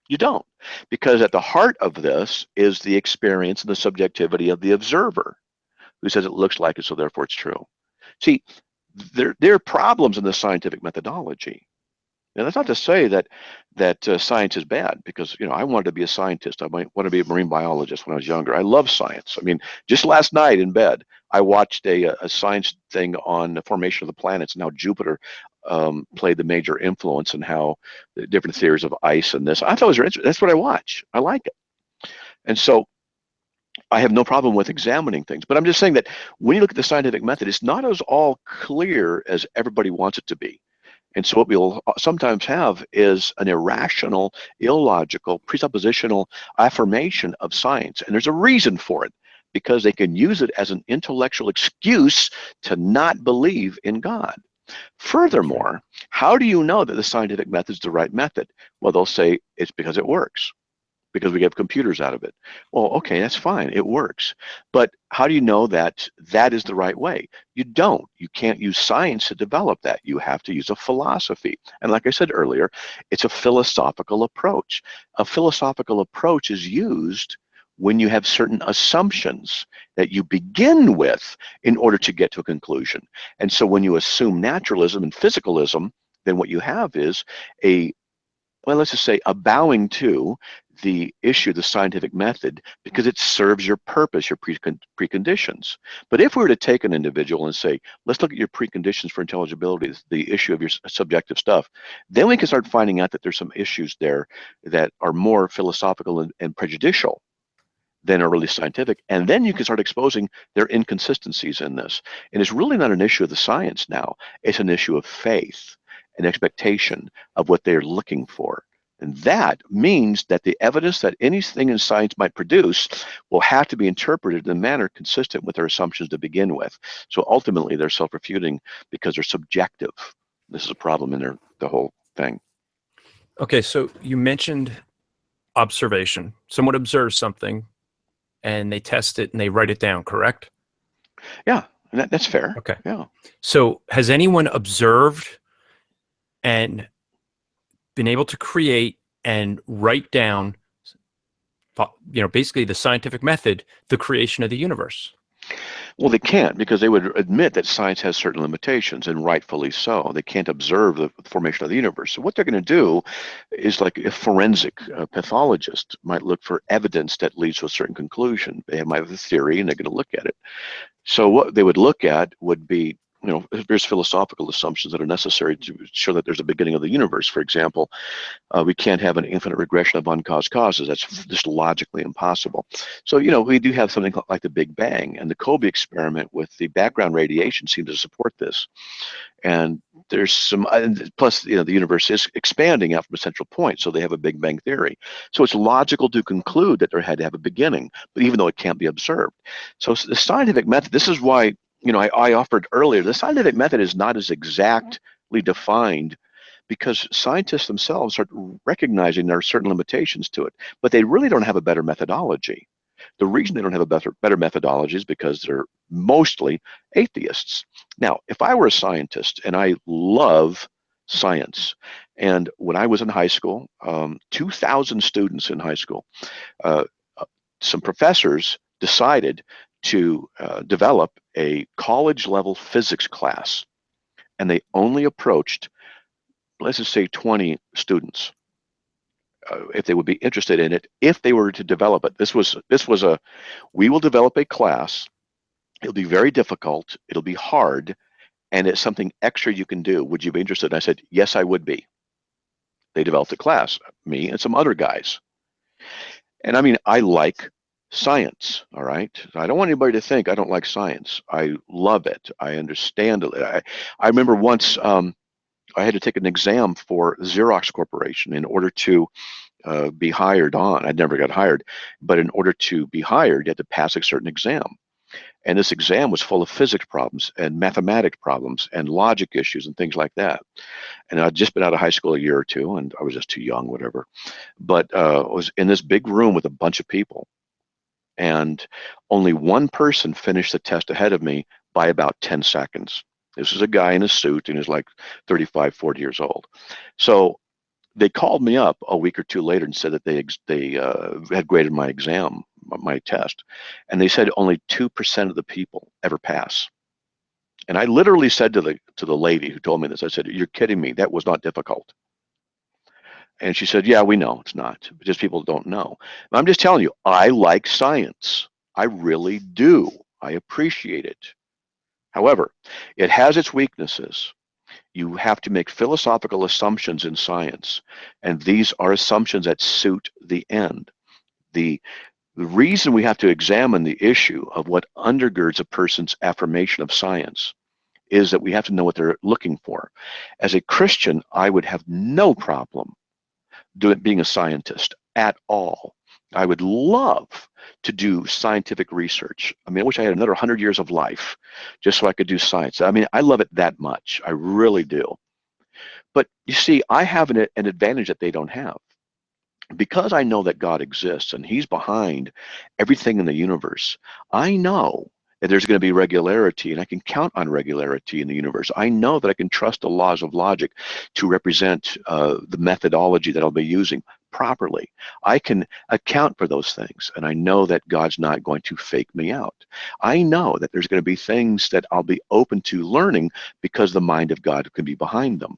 You don't, because at the heart of this is the experience and the subjectivity of the observer, who says it looks like it, so therefore it's true. See, there are problems in the scientific methodology. And that's not to say that science is bad, because I wanted to be a scientist. I might want to be a marine biologist when I was younger. I love science. I mean, just last night in bed, I watched a science thing on the formation of the planets and how Jupiter played the major influence, and how the different theories of ice and this. I thought it was interesting. That's what I watch. I like it. And so I have no problem with examining things. But I'm just saying that when you look at the scientific method, it's not as all clear as everybody wants it to be. And so what we'll sometimes have is an irrational, illogical, presuppositional affirmation of science. And there's a reason for it, because they can use it as an intellectual excuse to not believe in God. Furthermore, how do you know that the scientific method is the right method? Well, they'll say it's because it works, because we have computers out of it. Well, okay, that's fine, it works. But how do you know that that is the right way? You don't. You can't use science to develop that. You have to use a philosophy. And like I said earlier, it's a philosophical approach. A philosophical approach is used when you have certain assumptions that you begin with in order to get to a conclusion. And so when you assume naturalism and physicalism, then what you have is well, let's just say a bowing to the issue, the scientific method, because it serves your purpose, your preconditions. But if we were to take an individual and say, let's look at your preconditions for intelligibility, the issue of your subjective stuff, then we can start finding out that there's some issues there that are more philosophical and prejudicial than are really scientific. And then you can start exposing their inconsistencies in this. And it's really not an issue of the science now. It's an issue of faith and expectation of what they're looking for. And that means that the evidence that anything in science might produce will have to be interpreted in a manner consistent with their assumptions to begin with. So ultimately, they're self-refuting because they're subjective. This is a problem in the whole thing. Okay, so you mentioned observation. Someone observes something, and they test it, and they write it down, correct? Yeah, that's fair. Okay. Yeah. So has anyone observed and been able to create and write down, basically the scientific method, the creation of the universe? Well, they can't, because they would admit that science has certain limitations, and rightfully so. They can't observe the formation of the universe. So what they're going to do is, like a forensic pathologist might look for evidence that leads to a certain conclusion. They might have a theory, and they're going to look at it. So what they would look at would be, there's philosophical assumptions that are necessary to show that there's a beginning of the universe. For example, we can't have an infinite regression of uncaused causes. That's just logically impossible. So, we do have something like the Big Bang, and the Kobe experiment with the background radiation seems to support this. And there's some, plus, the universe is expanding out from a central point, so they have a Big Bang theory. So it's logical to conclude that there had to have a beginning, but even though it can't be observed. So the scientific method, this is why, I offered earlier, the scientific method is not as exactly defined, because scientists themselves are recognizing there are certain limitations to it, but they really don't have a better methodology. The reason they don't have a better methodology is because they're mostly atheists. Now, if I were a scientist, and I love science, and when I was in high school, 2,000 students in high school, some professors decided to develop a college-level physics class, and they only approached, let's just say, 20 students, if they would be interested in it, if they were to develop it. This was we will develop a class. It'll be very difficult. It'll be hard, and it's something extra you can do. Would you be interested? And I said, yes, I would be. They developed a class, me and some other guys. And I mean, I like science, all right? I don't want anybody to think I don't like science. I love it. I understand it. I remember once I had to take an exam for Xerox Corporation in order to be hired on. I never got hired, but in order to be hired, you had to pass a certain exam. And this exam was full of physics problems and mathematics problems and logic issues and things like that. And I'd just been out of high school a year or two, and I was just too young, whatever. But I was in this big room with a bunch of people, and only one person finished the test ahead of me by about 10 seconds. This is a guy in a suit, and he's like 35, 40 years old. So they called me up a week or two later and said that they had graded my exam, my test, and they said only 2% of the people ever pass. And I literally said to the lady who told me this, I said, "You're kidding me. That was not difficult." And she said, "Yeah, we know it's not. Just people don't know." And I'm just telling you, I like science. I really do. I appreciate it. However, it has its weaknesses. You have to make philosophical assumptions in science, and these are assumptions that suit the end. The reason we have to examine the issue of what undergirds a person's affirmation of science is that we have to know what they're looking for. As a Christian, I would have no problem being a scientist at all. I would love to do scientific research. I mean, I wish I had another 100 years of life just so I could do science. I mean, I love it that much. I really do. But you see, I have an advantage that they don't have. Because I know that God exists and he's behind everything in the universe, I know that there's going to be regularity, and I can count on regularity in the universe. I know that I can trust the laws of logic to represent the methodology that I'll be using properly. I can account for those things, and I know that God's not going to fake me out. I know that there's going to be things that I'll be open to learning because the mind of God can be behind them.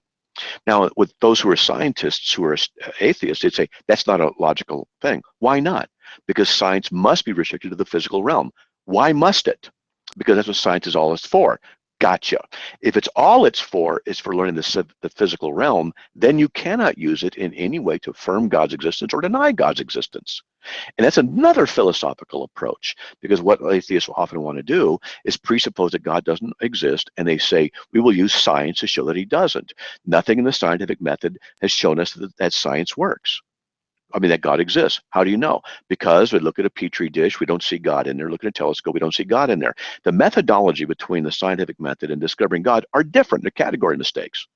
Now, with those who are scientists, who are atheists, they'd say that's not a logical thing. Why not? Because science must be restricted to the physical realm. Why must it? Because that's what science is all it's for. Gotcha. If it's all it's for is for learning the physical realm, then you cannot use it in any way to affirm God's existence or deny God's existence. And that's another philosophical approach, because what atheists often want to do is presuppose that God doesn't exist, and they say, we will use science to show that he doesn't. Nothing in the scientific method has shown us that science works. I mean, that God exists. How do you know? Because we look at a petri dish, we don't see God in there. Look at a telescope, we don't see God in there. The methodology between the scientific method and discovering God are different. They're category mistakes.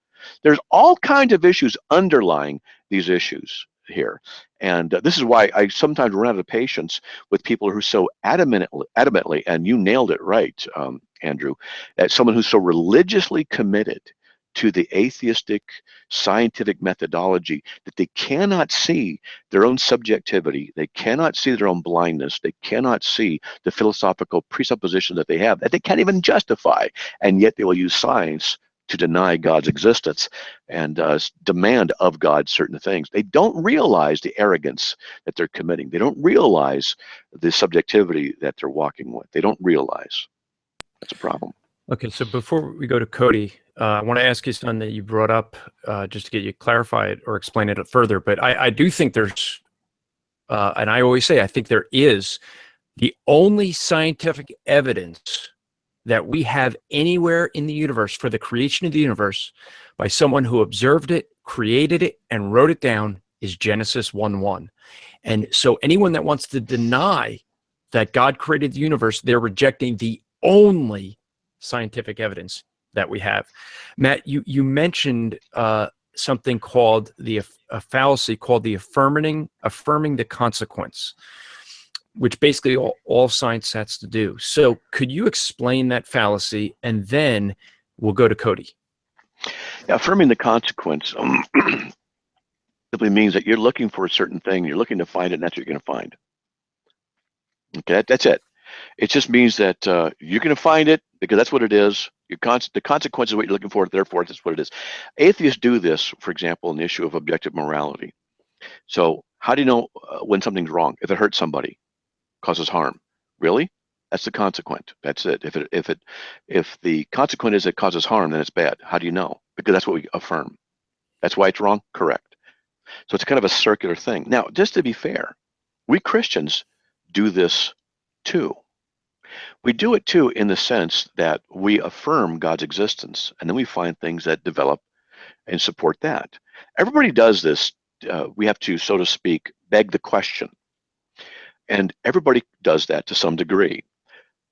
There's all kinds of issues underlying these issues here. And this is why I sometimes run out of patience with people who are so adamantly, and you nailed it right, Andrew, that someone who's so religiously committed to the atheistic scientific methodology that they cannot see their own subjectivity, they cannot see their own blindness, they cannot see the philosophical presupposition that they have, that they can't even justify, and yet they will use science to deny God's existence and demand of God certain things. They don't realize the arrogance that they're committing. They don't realize the subjectivity that they're walking with. They don't realize. That's a problem. Okay, so before we go to Cody, I want to ask you something that you brought up just to get you clarified or explain it further. But I do think there's, and I always say, I think there is the only scientific evidence that we have anywhere in the universe for the creation of the universe by someone who observed it, created it, and wrote it down is Genesis 1:1. And so anyone that wants to deny that God created the universe, they're rejecting the only scientific evidence that we have. Matt, you mentioned something called a fallacy called the affirming the consequence, which basically all science has to do. So could you explain that fallacy, and then we'll go to Cody? Yeah, affirming the consequence simply means that you're looking for a certain thing, you're looking to find it, and that's what you're going to find. Okay, that's it. It just means that you're going to find it because that's what it is. The consequence is what you're looking for, therefore that's what it is. Atheists do this, for example, in the issue of objective morality. So how do you know when something's wrong? If it hurts somebody, causes harm. Really? That's the consequent. That's it. If the consequent is it causes harm, then it's bad. How do you know? Because that's what we affirm. That's why it's wrong? Correct. So it's kind of a circular thing. Now, just to be fair, we Christians do this too. We do it too in the sense that we affirm God's existence, and then we find things that develop and support that. Everybody does this. We have to, so to speak, beg the question. And everybody does that to some degree.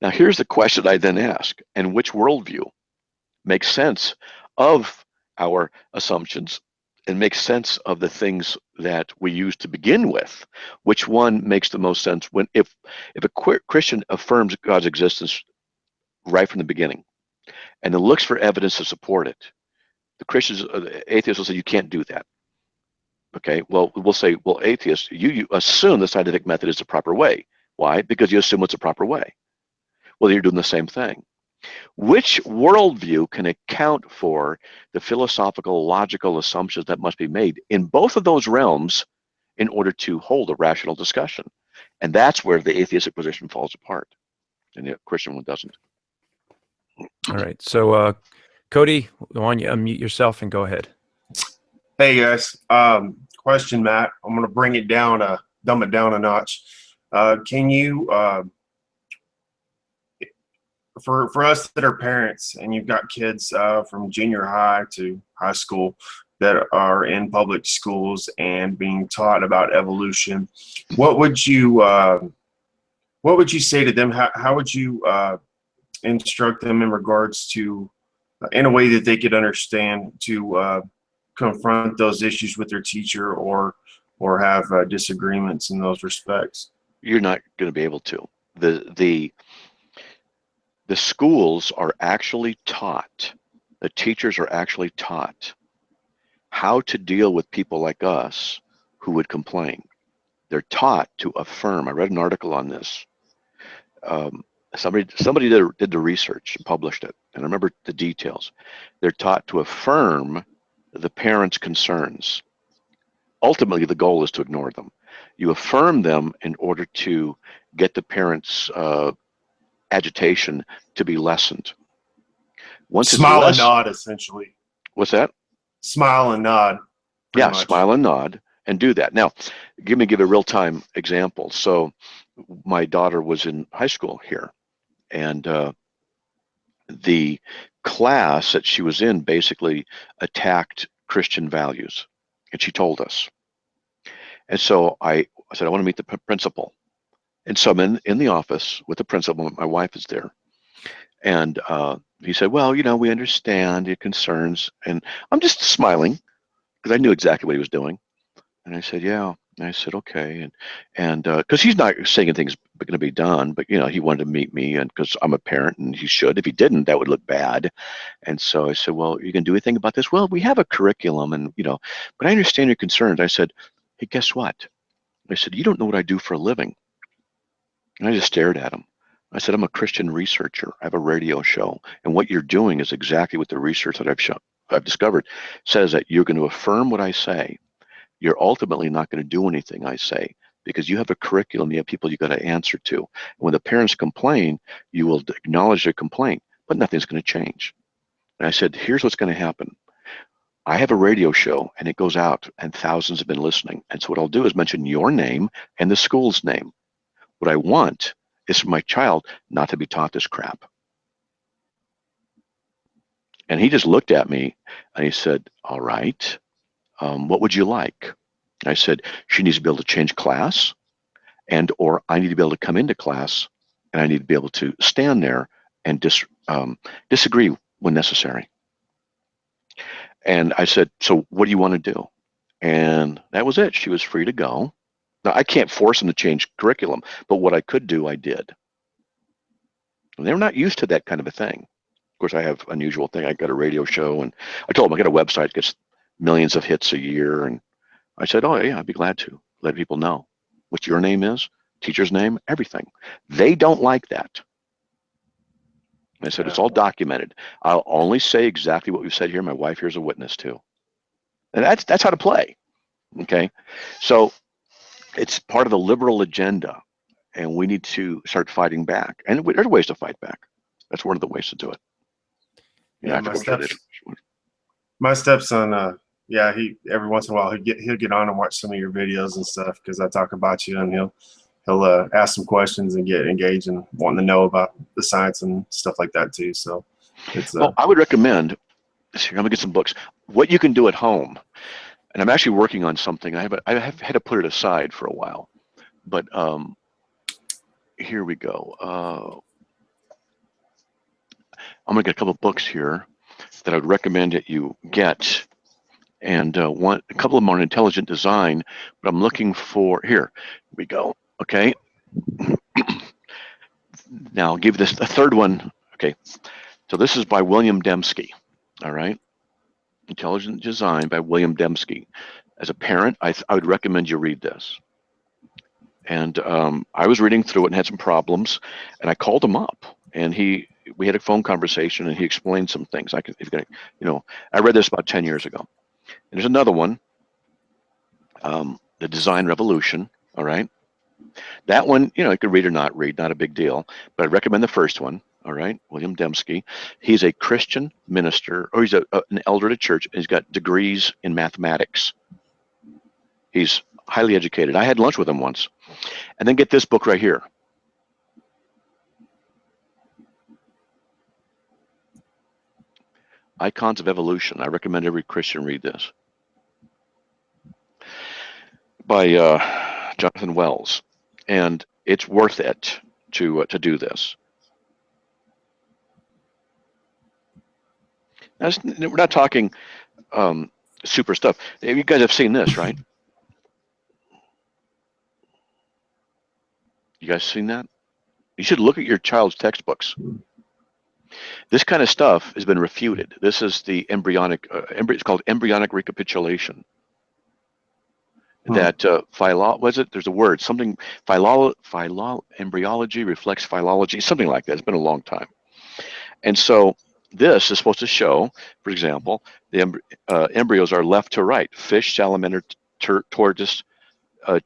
Now, here's the question I then ask, and which worldview makes sense of our assumptions and makes sense of the things that we use to begin with? Which one makes the most sense when if a Christian affirms God's existence right from the beginning and then looks for evidence to support it? The atheists will say you can't do that. Okay, well, we'll say, well, atheists, you assume the scientific method is the proper way. Why? Because you assume it's a proper way. Well, you're doing the same thing. Which worldview can account for the philosophical, logical assumptions that must be made in both of those realms in order to hold a rational discussion? And that's where the atheistic position falls apart, and the Christian one doesn't. All right. So, Cody, why don't you unmute yourself and go ahead? Hey guys, question, Matt. I'm going to bring it down, dumb it down a notch. Can you, for us that are parents and you've got kids from junior high to high school that are in public schools and being taught about evolution, what would you say to them? How would you instruct them in regards to, in a way that they could understand, to confront those issues with their teacher or have disagreements in those respects? You're not going to be able to. The schools are actually taught, the teachers are actually taught how to deal with people like us who would complain. They're taught to affirm. I read an article on this. Somebody did the research and published it, and I remember the details. They're taught to affirm the parents' concerns. Ultimately, the goal is to ignore them. You affirm them in order to get the parents' agitation to be lessened. Once Smile and nod, essentially. What's that? Smile and nod. Yeah, smile and nod and do that. Now, give a real-time example. So my daughter was in high school here, and the class that she was in basically attacked Christian values, and she told us. And so I said, I want to meet the principal. And so I'm in the office with the principal. My wife is there. And he said, well, we understand your concerns. And I'm just smiling because I knew exactly what he was doing. And I said, yeah. And I said, okay. And because he's not saying anything's going to be done, but, he wanted to meet me, and because I'm a parent and he should. If he didn't, that would look bad. And so I said, well, you can do anything about this? Well, we have a curriculum and, but I understand your concerns. I said, hey, guess what? I said, you don't know what I do for a living. And I just stared at him. I said, I'm a Christian researcher. I have a radio show. And what you're doing is exactly what the research that I've discovered says, that you're going to affirm what I say. You're ultimately not going to do anything I say, because you have a curriculum, you have people you got to answer to. And when the parents complain, you will acknowledge their complaint, but nothing's going to change. And I said, here's what's going to happen. I have a radio show and it goes out and thousands have been listening. And so what I'll do is mention your name and the school's name. What I want is for my child not to be taught this crap. And he just looked at me and he said, all right, what would you like? I said, she needs to be able to change class, or I need to be able to come into class, and I need to be able to stand there and disagree when necessary. And I said, so what do you want to do? And that was it. She was free to go. Now, I can't force them to change curriculum, but what I could do, I did. And they're not used to that kind of a thing. Of course, I have an unusual thing. I got a radio show, and I told them I got a website that gets millions of hits a year. And I said, oh, yeah, I'd be glad to let people know what your name is, teacher's name, everything. They don't like that. I said, it's all documented. I'll only say exactly what we've said here. My wife here is a witness too. And that's how to play. Okay. So it's part of the liberal agenda, and we need to start fighting back. And there's ways to fight back. That's one of the ways to do it. Yeah, my stepson, he every once in a while he'll get on and watch some of your videos and stuff, because I talk about you, and he'll ask some questions and get engaged and wanting to know about the science and stuff like that too. So it's Well, I would recommend, I'm gonna get some books, what you can do at home. And I'm actually working on something. I have had to put it aside for a while, but here we go. I'm gonna get a couple of books here that I would recommend that you get. And a couple of them on intelligent design, but I'm looking for, here we go. Okay. Now I'll give this a third one. Okay. So this is by William Dembski. All right. Intelligent Design by William Dembski. As a parent, I would recommend you read this. And I was reading through it and had some problems, and I called him up, and we had a phone conversation, and he explained some things. I read this about 10 years ago. And there's another one, The Design Revolution. All right. That one, you could read or not read, not a big deal, but I'd recommend the first one. All right, William Dembski. He's a Christian minister, or he's an elder at a church, and he's got degrees in mathematics. He's highly educated. I had lunch with him once. And then get this book right here. Icons of Evolution. I recommend every Christian read this. By Jonathan Wells. And it's worth it to do this. Now, we're not talking super stuff. You guys have seen this, right? You guys seen that? You should look at your child's textbooks. This kind of stuff has been refuted. This is the embryonic, it's called embryonic recapitulation. That there's a word, something, embryology reflects philology, something like that. It's been a long time. And so this is supposed to show, for example, the embryos are left to right: fish, salamander, tortoise,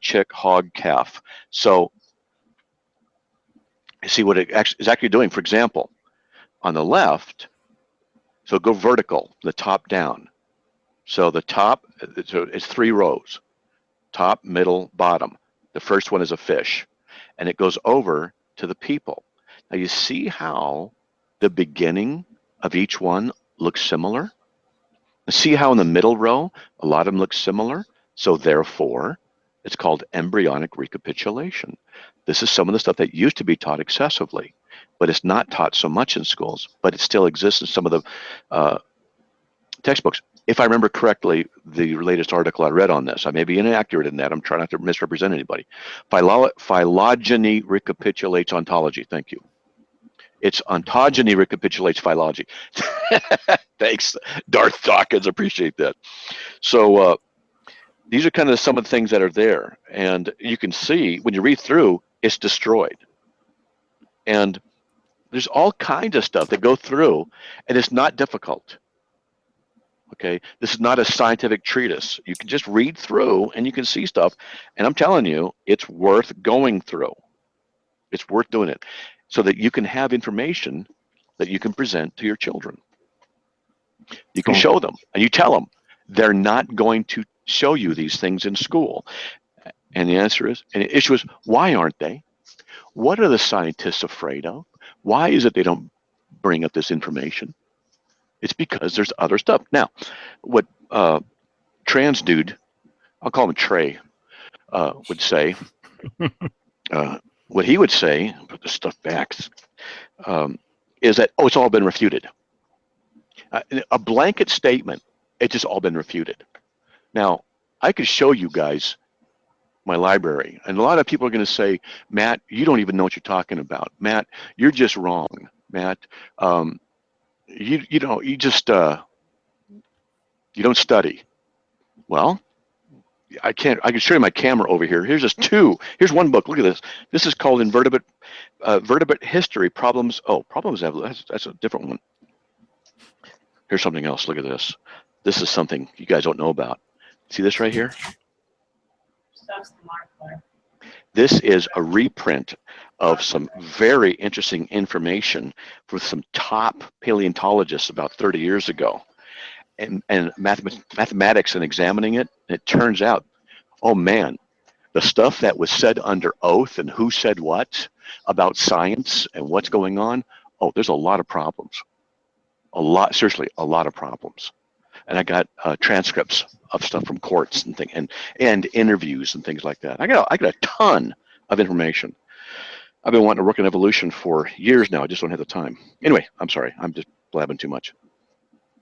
chick, hog, calf. So you see what it is actually doing. For example, on the left, so go vertical, the top down. So the top, so it's 3 rows: top, middle, bottom. The first one is a fish, and it goes over to the people. Now you see how the beginning of each one looks similar? See how in the middle row, a lot of them look similar? So therefore, it's called embryonic recapitulation. This is some of the stuff that used to be taught excessively, but it's not taught so much in schools, but it still exists in some of the textbooks. If I remember correctly, the latest article I read on this, I may be inaccurate in that. I'm trying not to misrepresent anybody. Phylogeny recapitulates ontology. Thank you. It's ontogeny recapitulates phylogeny. Thanks, Darth Dawkins. Appreciate that. So these are kind of some of the things that are there. And you can see when you read through, it's destroyed. And there's all kinds of stuff that go through, and it's not difficult. Okay, this is not a scientific treatise. You can just read through and you can see stuff. And I'm telling you, it's worth going through. It's worth doing it so that you can have information that you can present to your children. You can show them, and you tell them they're not going to show you these things in school. And the answer is, and the issue is, why aren't they? What are the scientists afraid of? Why is it they don't bring up this information? It's because there's other stuff. Now, what trans dude, I'll call him Trey, would say, what he would say, put this stuff back, is that, it's all been refuted. A blanket statement, it's just all been refuted. Now, I could show you guys my library, and a lot of people are going to say, Matt, you don't even know what you're talking about. Matt, you're just wrong. Matt, you don't study. Well, I can show you my camera over here. Here's just 2. Here's one book. Look at this. This is called Vertebrate History Problems. Oh, Problems. That's a different one. Here's something else. Look at this. This is something you guys don't know about. See this right here? This is a reprint of some very interesting information for some top paleontologists about 30 years ago, and mathematics and examining it. And it turns out, oh man, The stuff that was said under oath and who said what about science and what's going on, oh, there's a lot of problems. Seriously, a lot of problems. And I got transcripts of stuff from courts and interviews and things like that. I got a ton of information. I've been wanting to work in evolution for years now. I just don't have the time. Anyway, I'm sorry. I'm just blabbing too much.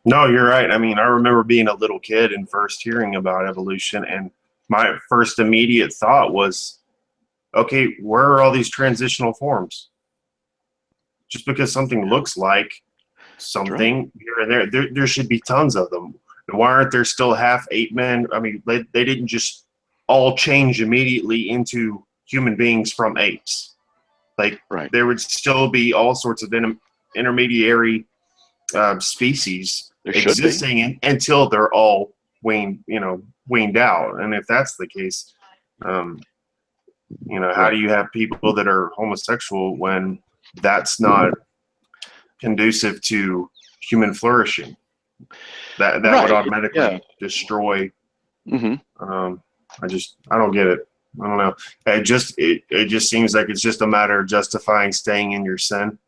No, you're right. I mean, I remember being a little kid and first hearing about evolution, and my first immediate thought was, okay, where are all these transitional forms? Just because something looks like something here and there should be tons of them. And why aren't there still half ape men? I mean, they didn't just all change immediately into human beings from apes. Like, there would still be all sorts of intermediary species existing until they're all weaned out. And if that's the case, how do you have people that are homosexual when that's not conducive to human flourishing? That would automatically destroy. I don't get it. I don't know. It just seems like it's just a matter of justifying staying in your sin.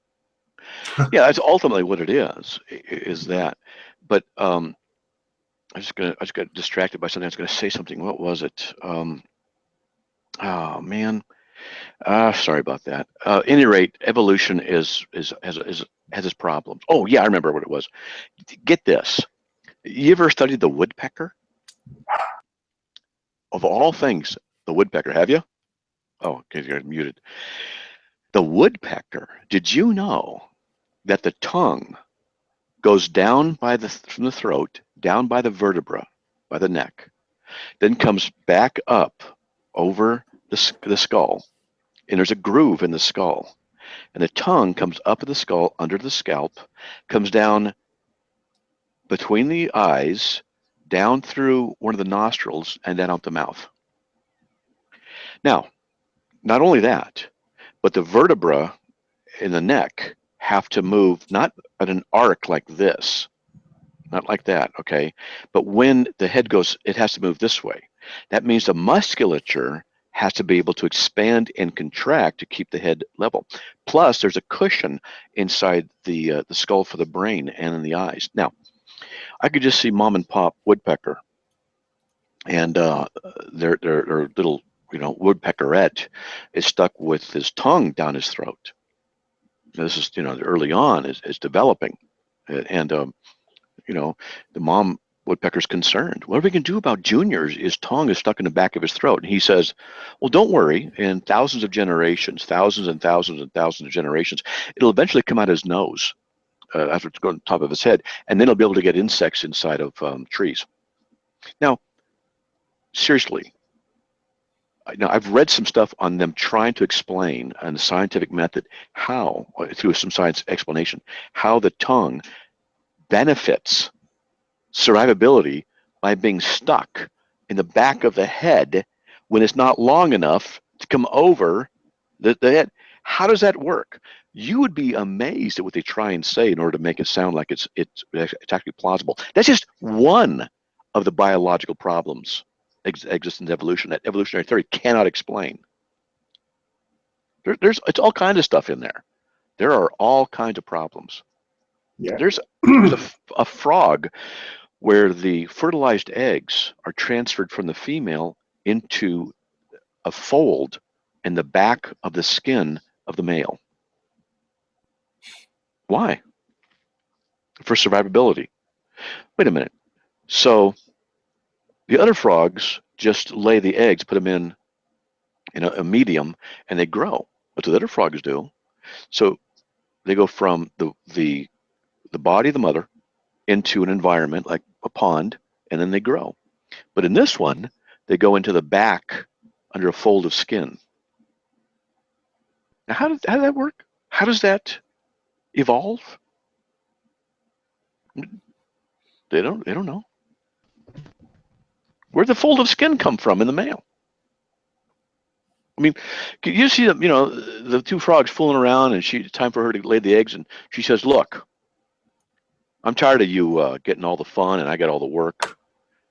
Yeah, that's ultimately what it is that. But I just got distracted by something. I was going to say something. What was it? Oh man, sorry about that. At any rate, evolution has its problems. Oh yeah, I remember what it was. Get this. You ever studied the woodpecker? Of all things, the woodpecker. Have you? Oh, okay, you're muted. The woodpecker. Did you know that the tongue goes down from the throat, down by the vertebra, by the neck, then comes back up over the skull, and there's a groove in the skull, and the tongue comes up the skull, under the scalp, comes down between the eyes, down through one of the nostrils, and then out the mouth. Now, not only that, but the vertebra in the neck have to move not at an arc like this, not like that, okay? But when the head goes, it has to move this way. That means the musculature has to be able to expand and contract to keep the head level. Plus, there's a cushion inside the skull for the brain and in the eyes. Now, I could just see mom and pop woodpecker, and their little woodpeckerette is stuck with his tongue down his throat. This is early on is developing, and the mom woodpecker's concerned. What are we going to do about Junior? His tongue is stuck in the back of his throat. And he says, well, don't worry. In thousands of generations, thousands and thousands and thousands of generations, it'll eventually come out his nose after it's going on top of his head, and then he'll be able to get insects inside of trees. Now, seriously, I've read some stuff on them trying to explain on the scientific method how, through some science explanation, how the tongue benefits survivability by being stuck in the back of the head when it's not long enough to come over the head. How does that work? You would be amazed at what they try and say in order to make it sound like it's actually plausible. That's just one of the biological problems existence evolution that evolutionary theory cannot explain. It's all kinds of stuff in there. There are all kinds of problems. Yeah. There's a frog where the fertilized eggs are transferred from the female into a fold in the back of the skin of the male. Why? For survivability. Wait a minute. So the other frogs just lay the eggs, put them in a medium, and they grow. What do the other frogs do? So they go from the body of the mother into an environment like a pond, and then they grow. But in this one, they go into the back under a fold of skin. Now, how does that work? How does that evolve? They don't know. Where'd the fold of skin come from in the male? I mean, you see them, the two frogs fooling around, and it's time for her to lay the eggs, and she says, "Look, I'm tired of you getting all the fun, and I got all the work,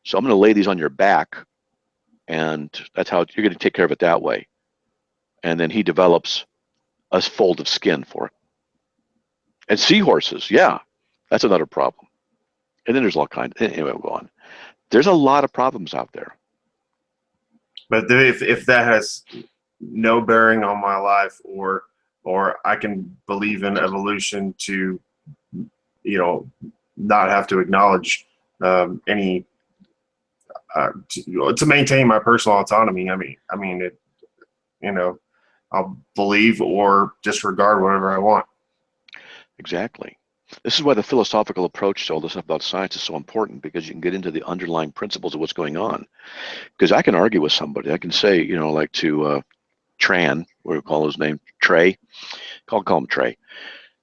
so I'm going to lay these on your back, and that's how you're going to take care of it that way. And then he develops a fold of skin for it. And seahorses, yeah, that's another problem. And then there's all kinds. Anyway, we'll go on. There's a lot of problems out there. But if that has no bearing on my life, or I can believe in evolution to, not have to acknowledge any to maintain my personal autonomy. I mean it. I'll believe or disregard whatever I want. Exactly. This is why the philosophical approach to all this stuff about science is so important, because you can get into the underlying principles of what's going on. Because I can argue with somebody. I can say, like to Tran, what do we call his name? Trey. Call him Trey.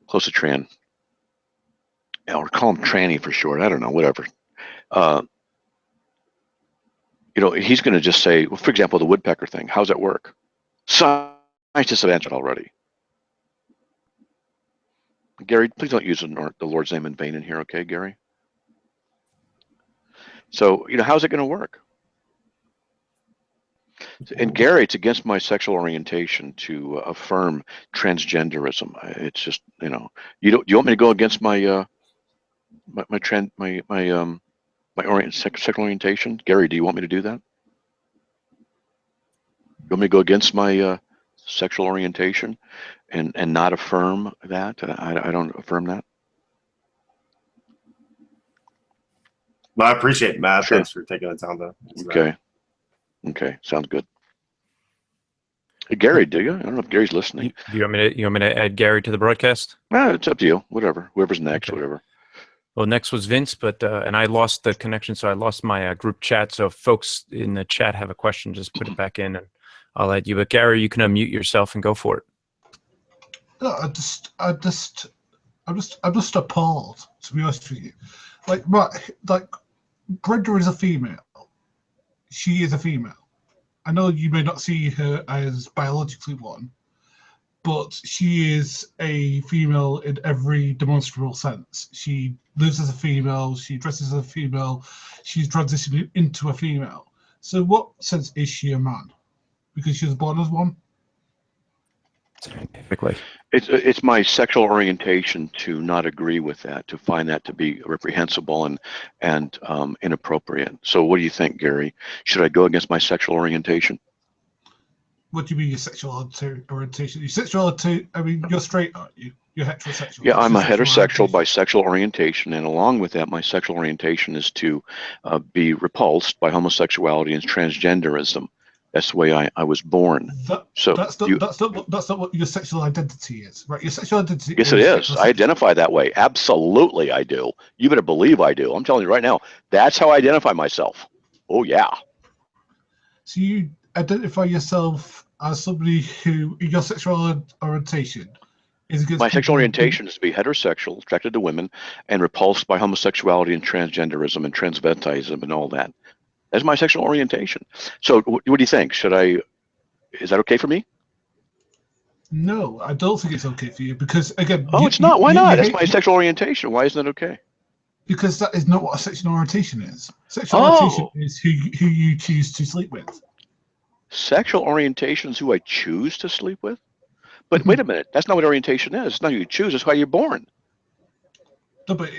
Close to Tran. Or call him Tranny for short. I don't know, whatever. He's going to just say, well, for example, the woodpecker thing. How's that work? Scientists have answered already. Gary, please don't use the Lord's name in vain in here, okay, Gary? So, how's it going to work? And Gary, it's against my sexual orientation to affirm transgenderism. It's just, you want me to go against my sexual orientation? Gary, do you want me to do that? You want me to go against my sexual orientation and not affirm that? I don't affirm that. Well, I appreciate it, Matt. Sure. Thanks for taking the time to. Okay, sounds good. Hey, Gary, do you? I don't know if Gary's listening. Do you want me to add Gary to the broadcast? It's up to you. Whatever. Whoever's next, Okay. whatever. Well, next was Vince, but and I lost the connection, so I lost my group chat. So if folks in the chat have a question, just put it back in, and I'll add you. But Gary, you can unmute yourself and go for it. No, I'm just appalled, to be honest with you. Like Brenda is a female. She is a female. I know you may not see her as biologically one, but she is a female in every demonstrable sense. She lives as a female. She dresses as a female. She's transitioning into a female. So what sense is she a man? Because she was born as one? Scientifically. It's my sexual orientation to not agree with that, to find that to be reprehensible and inappropriate. So what do you think, Gary? Should I go against my sexual orientation? What do you mean your sexual orientation? Your sexual you're straight, aren't you? You're heterosexual. Yeah, I'm a heterosexual by by sexual orientation, and along with that, my sexual orientation is to be repulsed by homosexuality and transgenderism. That's the way I was born. That's not what your sexual identity is, right? Your sexual identity. Yes, it is. I identify that way. Absolutely, I do. You better believe I do. I'm telling you right now. That's how I identify myself. Oh yeah. So you identify yourself as somebody who, your sexual orientation is against. My sexual orientation is to be heterosexual, attracted to women, and repulsed by homosexuality and transgenderism and transvestism and all that. That's my sexual orientation. So what do you think? Is that okay for me? No, I don't think it's okay for you, because again. It's not. Why not? That's my sexual orientation. Why isn't that okay? Because that is not what a sexual orientation is. Sexual orientation is who you choose to sleep with. Sexual orientation is who I choose to sleep with? But wait a minute. That's not what orientation is. It's not who you choose. It's how you're born. No, but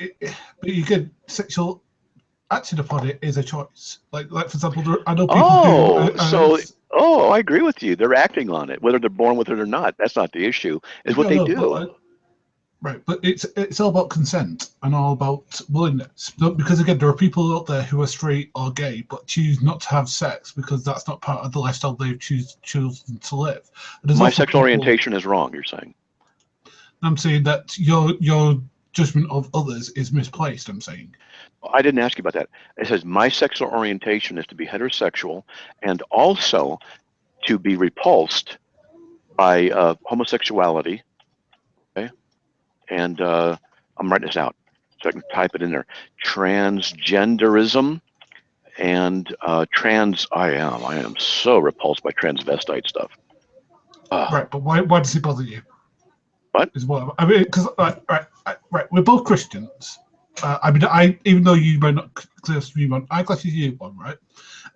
you get sexual action upon it is a choice. Like for example, I know people I agree with you. They're acting on it, whether they're born with it or not. That's not the issue. It's what they do. Right, but it's all about consent and all about willingness. Because again, there are people out there who are straight or gay but choose not to have sex because that's not part of the lifestyle they've chosen to live. My sexual orientation is wrong, you're saying? I'm saying that your judgment of others is misplaced, I'm saying. I didn't ask you about that. It says my sexual orientation is to be heterosexual and also to be repulsed by homosexuality. Okay, and I'm writing this out so I can type it in there. Transgenderism and I am so repulsed by transvestite stuff. Right, but why does it bother you? What? Is what I mean, because right, we're both Christians. Even though you might not class me one, I class you one, right?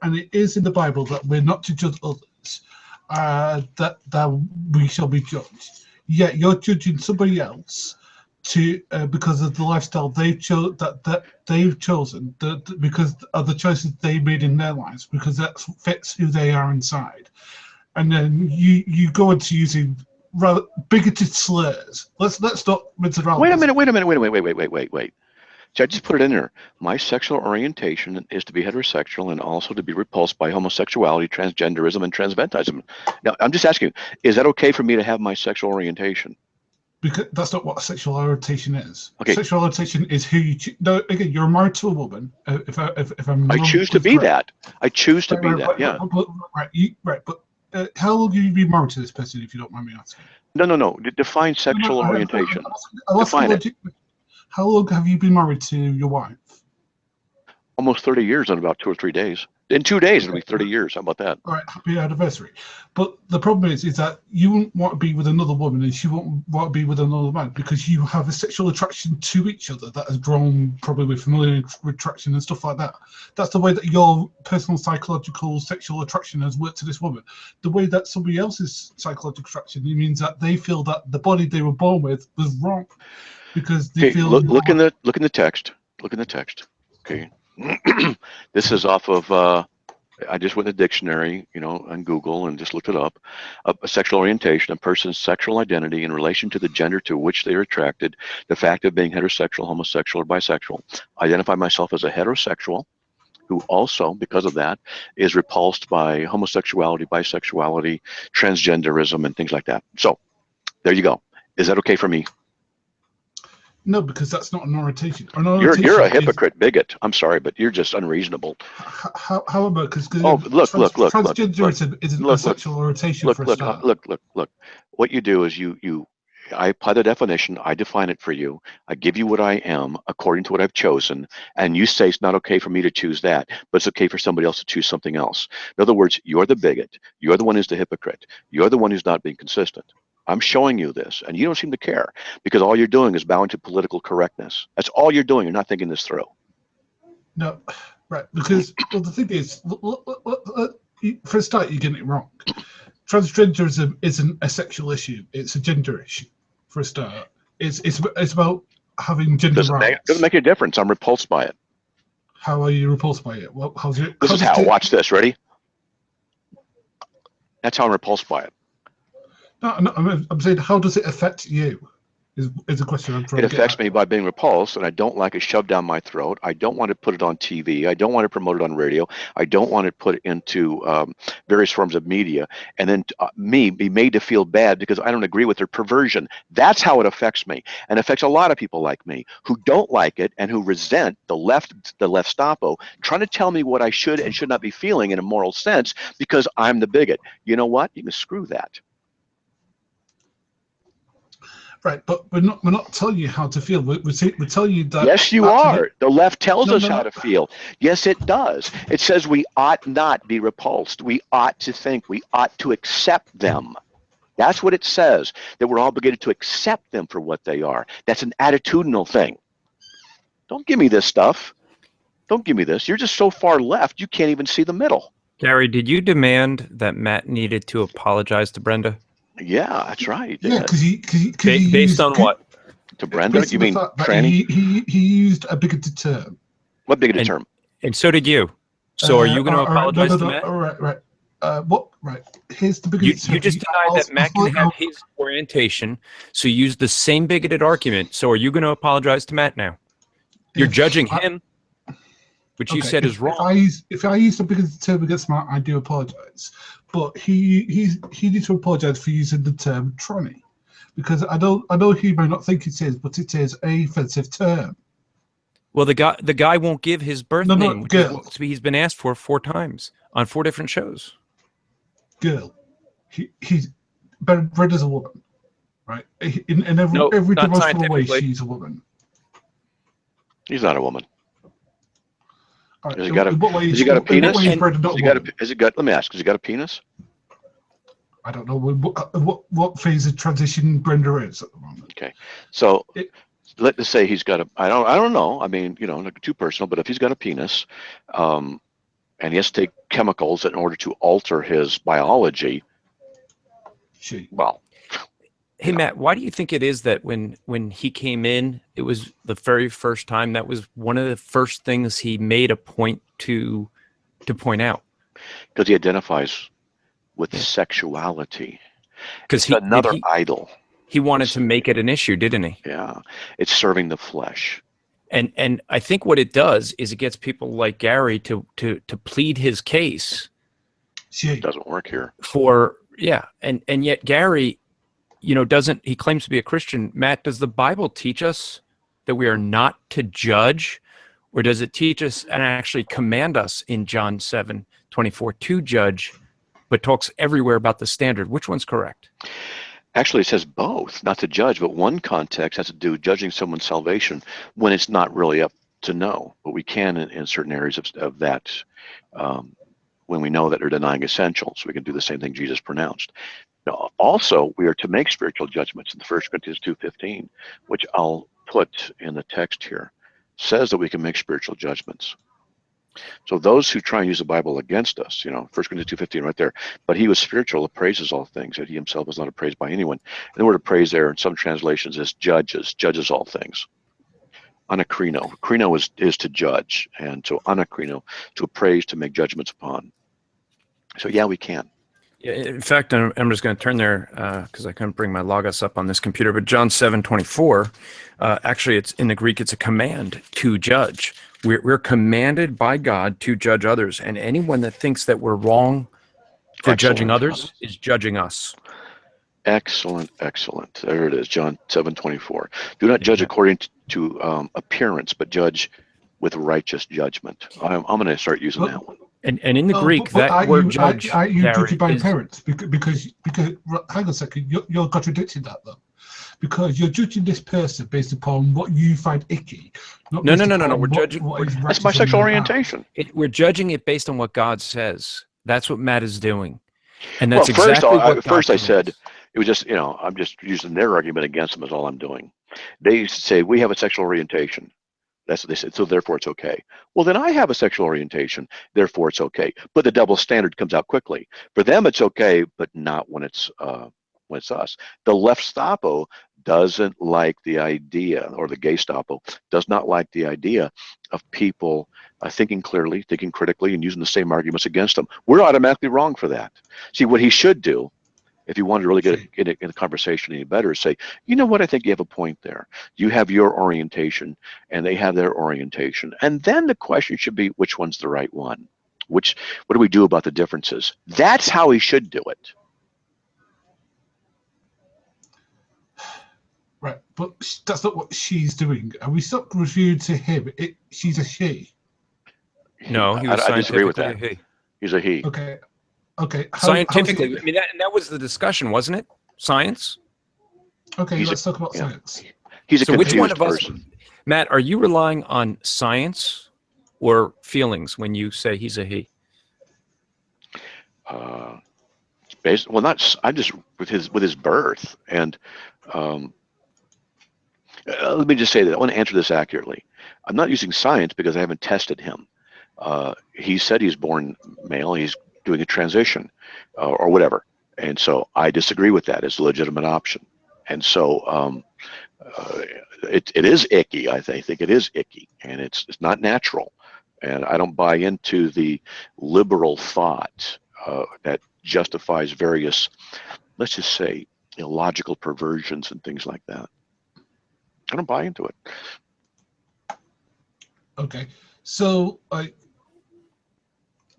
and it is in the Bible that we're not to judge others, that we shall be judged. Yet you're judging somebody else because of the lifestyle they've chosen, because of the choices they made in their lives, because that fits who they are inside. And then you go into using rather bigoted slurs. Let's not rinse it around. Wait a minute. Wait. So I just put it in there. My sexual orientation is to be heterosexual and also to be repulsed by homosexuality, transgenderism, and transvestism. Now, I'm just asking, is that okay for me to have my sexual orientation? Because that's not what sexual orientation is. Okay. Sexual orientation is who you choose. No, again, you're married to a woman. I choose to be that. I choose to be that. Yeah. Right. But how long have you been married to this person, if you don't mind me asking? No. Define sexual orientation. Define it. How long have you been married to your wife? Almost 30 years in about 2 or 3 days. In 2 days, it'll be 30 years. How about that? All right, happy anniversary. But the problem is that you won't want to be with another woman and she won't want to be with another man because you have a sexual attraction to each other that has grown probably with familiar attraction and stuff like that. That's the way that your personal psychological sexual attraction has worked to this woman. The way that somebody else's psychological attraction, it means that they feel that the body they were born with was wrong because they feel. Look in the text. Look in the text. Okay. This is off of I just went to the dictionary, on Google and just looked it up. A sexual orientation, a person's sexual identity in relation to the gender to which they are attracted, the fact of being heterosexual, homosexual, or bisexual. I identify myself as a heterosexual who also, because of that, is repulsed by homosexuality, bisexuality, transgenderism, and things like that. So there you go. Is that okay for me? No, because that's not an orientation. You're a hypocrite bigot. I'm sorry, but you're just unreasonable. How about because transgenderism isn't a sexual orientation for a start. Look. What you do is I apply the definition. I define it for you. I give you what I am according to what I've chosen, and you say it's not okay for me to choose that, but it's okay for somebody else to choose something else. In other words, you're the bigot. You're the one who's the hypocrite. You're the one who's not being consistent. I'm showing you this, and you don't seem to care because all you're doing is bowing to political correctness. That's all you're doing. You're not thinking this through. No, right. Because the thing is, for a start, you're getting it wrong. Transgenderism isn't a sexual issue; it's a gender issue. For a start, it's about having gender rights. Doesn't make a difference. I'm repulsed by it. How are you repulsed by it? Well, how's it? This is how. Watch this. Ready? That's how I'm repulsed by it. No, I'm saying, how does it affect you? Is a question I'm trying to get at. It affects me by being repulsed, and I don't like it shoved down my throat. I don't want to put it on TV. I don't want to promote it on radio. I don't want to put it into various forms of media, and then be made to feel bad because I don't agree with their perversion. That's how it affects me, and affects a lot of people like me who don't like it and who resent the Leftapo trying to tell me what I should and should not be feeling in a moral sense because I'm the bigot. You know what? You can screw that. Right, but we're not telling you how to feel. We're telling you that. Yes, you are. The left tells us how to feel. Yes, it does. It says we ought not be repulsed. We ought to think. We ought to accept them. That's what it says, that we're obligated to accept them for what they are. That's an attitudinal thing. Don't give me this stuff. Don't give me this. You're just so far left, you can't even see the middle. Gary, did you demand that Matt needed to apologize to Brenda? Yeah, that's right. Yeah, because he based on what? To Brenda? You mean tranny? He used a bigoted term. What bigoted term? And so did you. So are you going to apologize to Matt? Right. Right. Here's the bigoted term. You just denied that Matt can have his orientation, so you used the same bigoted argument. So are you going to apologize to Matt now? You're judging him, which you said is wrong. If I use the bigoted term against Matt, I do apologize. But he needs to apologise for using the term tranny, because I know he may not think it is, but it is a offensive term. Well, the guy won't give his birth name, which girl. is what he's been asked for 4 times on 4 different shows. Girl, he's Brenda's a woman, right? In every demonstrable way, she's a woman. He's not a woman. Right, has he got a penis? Let me ask, has he got a penis? I don't know what phase of transition Brenda is at the moment. Okay, so let's say he's got a. I don't know. I mean, too personal. But if he's got a penis, and and he has to take chemicals in order to alter his biology. Well, hey Matt, why do you think it is that when he came in, it was the very first time, that was one of the first things he made a point to point out? Because he identifies with sexuality. Because it's another idol. He wanted to make it an issue, didn't he? Yeah, it's serving the flesh. And I think what it does is it gets people like Gary to plead his case. It doesn't work here. And yet Gary, he claims to be a Christian. Matt, does the Bible teach us that we are not to judge, or does it teach us and actually command us in John 7:24 to judge, but talks everywhere about the standard? Which one's correct? Actually, it says both, not to judge, but one context has to do with judging someone's salvation when it's not really up to know. But we can in certain areas of that when we know that they're denying essentials. We can do the same thing Jesus pronounced. Now, also, we are to make spiritual judgments in 1 Corinthians 2:15, which I'll put in the text here, says that we can make spiritual judgments. So those who try and use the Bible against us, 1 Corinthians 2:15 right there, but he was spiritual, appraises all things, that he himself was not appraised by anyone. And the word appraise there in some translations is judges all things. Anakrino. Krino is to judge, and so anakrino, to appraise, to make judgments upon. So yeah, we can. Yeah, in fact, I'm just going to turn there because I couldn't bring my logos up on this computer. But John 7:24, actually, it's in the Greek. It's a command to judge. We're commanded by God to judge others, and anyone that thinks that we're wrong for judging others is judging us. Excellent. There it is, John 7:24. Do not judge according to appearance, but judge with righteous judgment. I'm going to start using that one. And in the Greek, that word judge, are you judging by appearance? Because hang on a second, you're contradicting that though. Because you're judging this person based upon what you find icky. No. We're judging. That's my sexual orientation. We're judging it based on what God says. That's what Matt is doing, and that's First I said it was just I'm just using their argument against them is all I'm doing. They say we have a sexual orientation. That's what they said. So therefore it's okay. Well, then I have a sexual orientation. Therefore it's okay. But the double standard comes out quickly. For them it's okay, but not when it's us. The left stopo doesn't like the idea, or the gay stopo does not like the idea of people thinking clearly, thinking critically, and using the same arguments against them. We're automatically wrong for that. See, what he should do, if you want to really get in a conversation any better, is say, you know what, I think you have a point there. You have your orientation, and they have their orientation. And then the question should be, which one's the right one? What do we do about the differences? That's how he should do it. Right, but that's not what she's doing. And we stopped referring to him. She's a she. No, he was I disagree with that. A he. He's a he. Okay. Scientifically, I mean, that was the discussion, wasn't it? Science. Okay, let's talk about science. He's a confused which one of person. us, Matt? Are you relying on science or feelings when you say he's a he? I'm just with his birth, and let me just say that I want to answer this accurately. I'm not using science because I haven't tested him. He said he's born male. He's doing a transition or whatever. And so I disagree with that. It's a legitimate option. And so it is icky. I think it is icky, and it's not natural. And I don't buy into the liberal thought that justifies various, let's just say, illogical perversions and things like that. I don't buy into it. Okay, so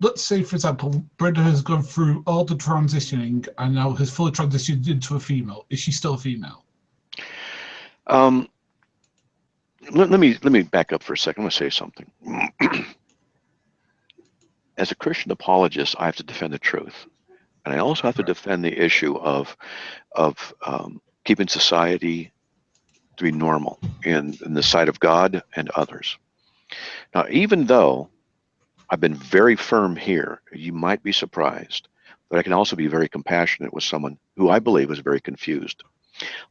let's say, for example, Brenda has gone through all the transitioning and now has fully transitioned into a female. Is she still a female? Let me back up for a second. I'm going to say something. As a Christian apologist, I have to defend the truth, and I also have to defend the issue of keeping society to be normal in the sight of God and others. Now, even though I've been very firm here, you might be surprised, but I can also be very compassionate with someone who I believe was very confused.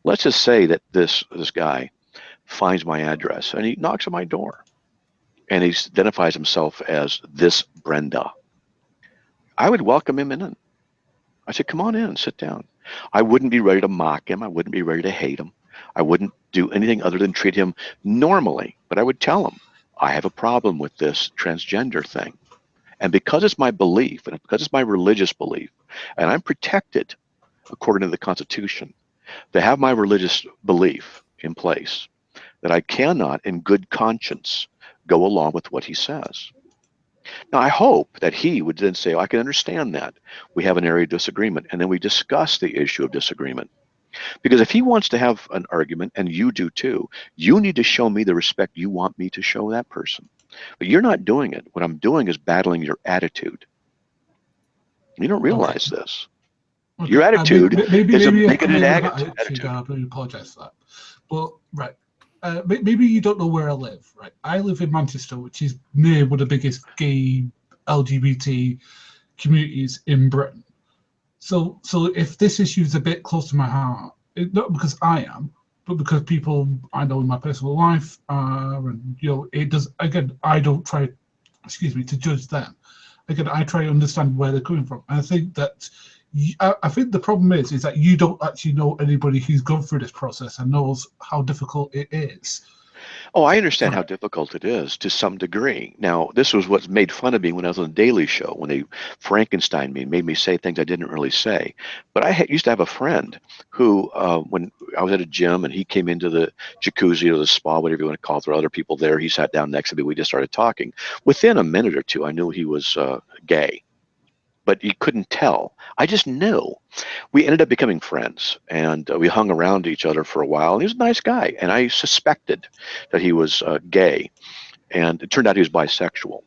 Let's just say that this guy finds my address and he knocks on my door, and he identifies himself as this Brenda. I would welcome him in. I said, come on in, sit down. I wouldn't be ready to mock him. I wouldn't be ready to hate him. I wouldn't do anything other than treat him normally. But I would tell him, I have a problem with this transgender thing. And because it's my belief, and because it's my religious belief, and I'm protected according to the Constitution, to have my religious belief in place, that I cannot, in good conscience, go along with what he says. Now, I hope that he would then say, oh, I can understand that. We have an area of disagreement, and then we discuss the issue of disagreement. Because if he wants to have an argument, and you do too, you need to show me the respect you want me to show that person. But you're not doing it. What I'm doing is battling your attitude. You don't realize this. Okay. Your attitude is a bigoted attitude. I really apologize for that. But, right. Maybe you don't know where I live, right? I live in Manchester, which is near one of the biggest gay LGBT communities in Britain. So if this issue is a bit close to my heart, not because I am, but because people I know in my personal life are, and it does. Again, I don't try, to judge them. Again, I try to understand where they're coming from. And I think that I think the problem is that you don't actually know anybody who's gone through this process and knows how difficult it is. Oh, I understand how difficult it is to some degree. Now, this was what made fun of me when I was on the Daily Show, when they Frankenstein me and made me say things I didn't really say. But I used to have a friend who, when I was at a gym and he came into the jacuzzi or the spa, whatever you want to call it, there were other people there. He sat down next to me. We just started talking. Within a minute or two, I knew he was gay, but you couldn't tell. I just knew. We ended up becoming friends, and we hung around each other for a while. And he was a nice guy, and I suspected that he was gay, and it turned out he was bisexual.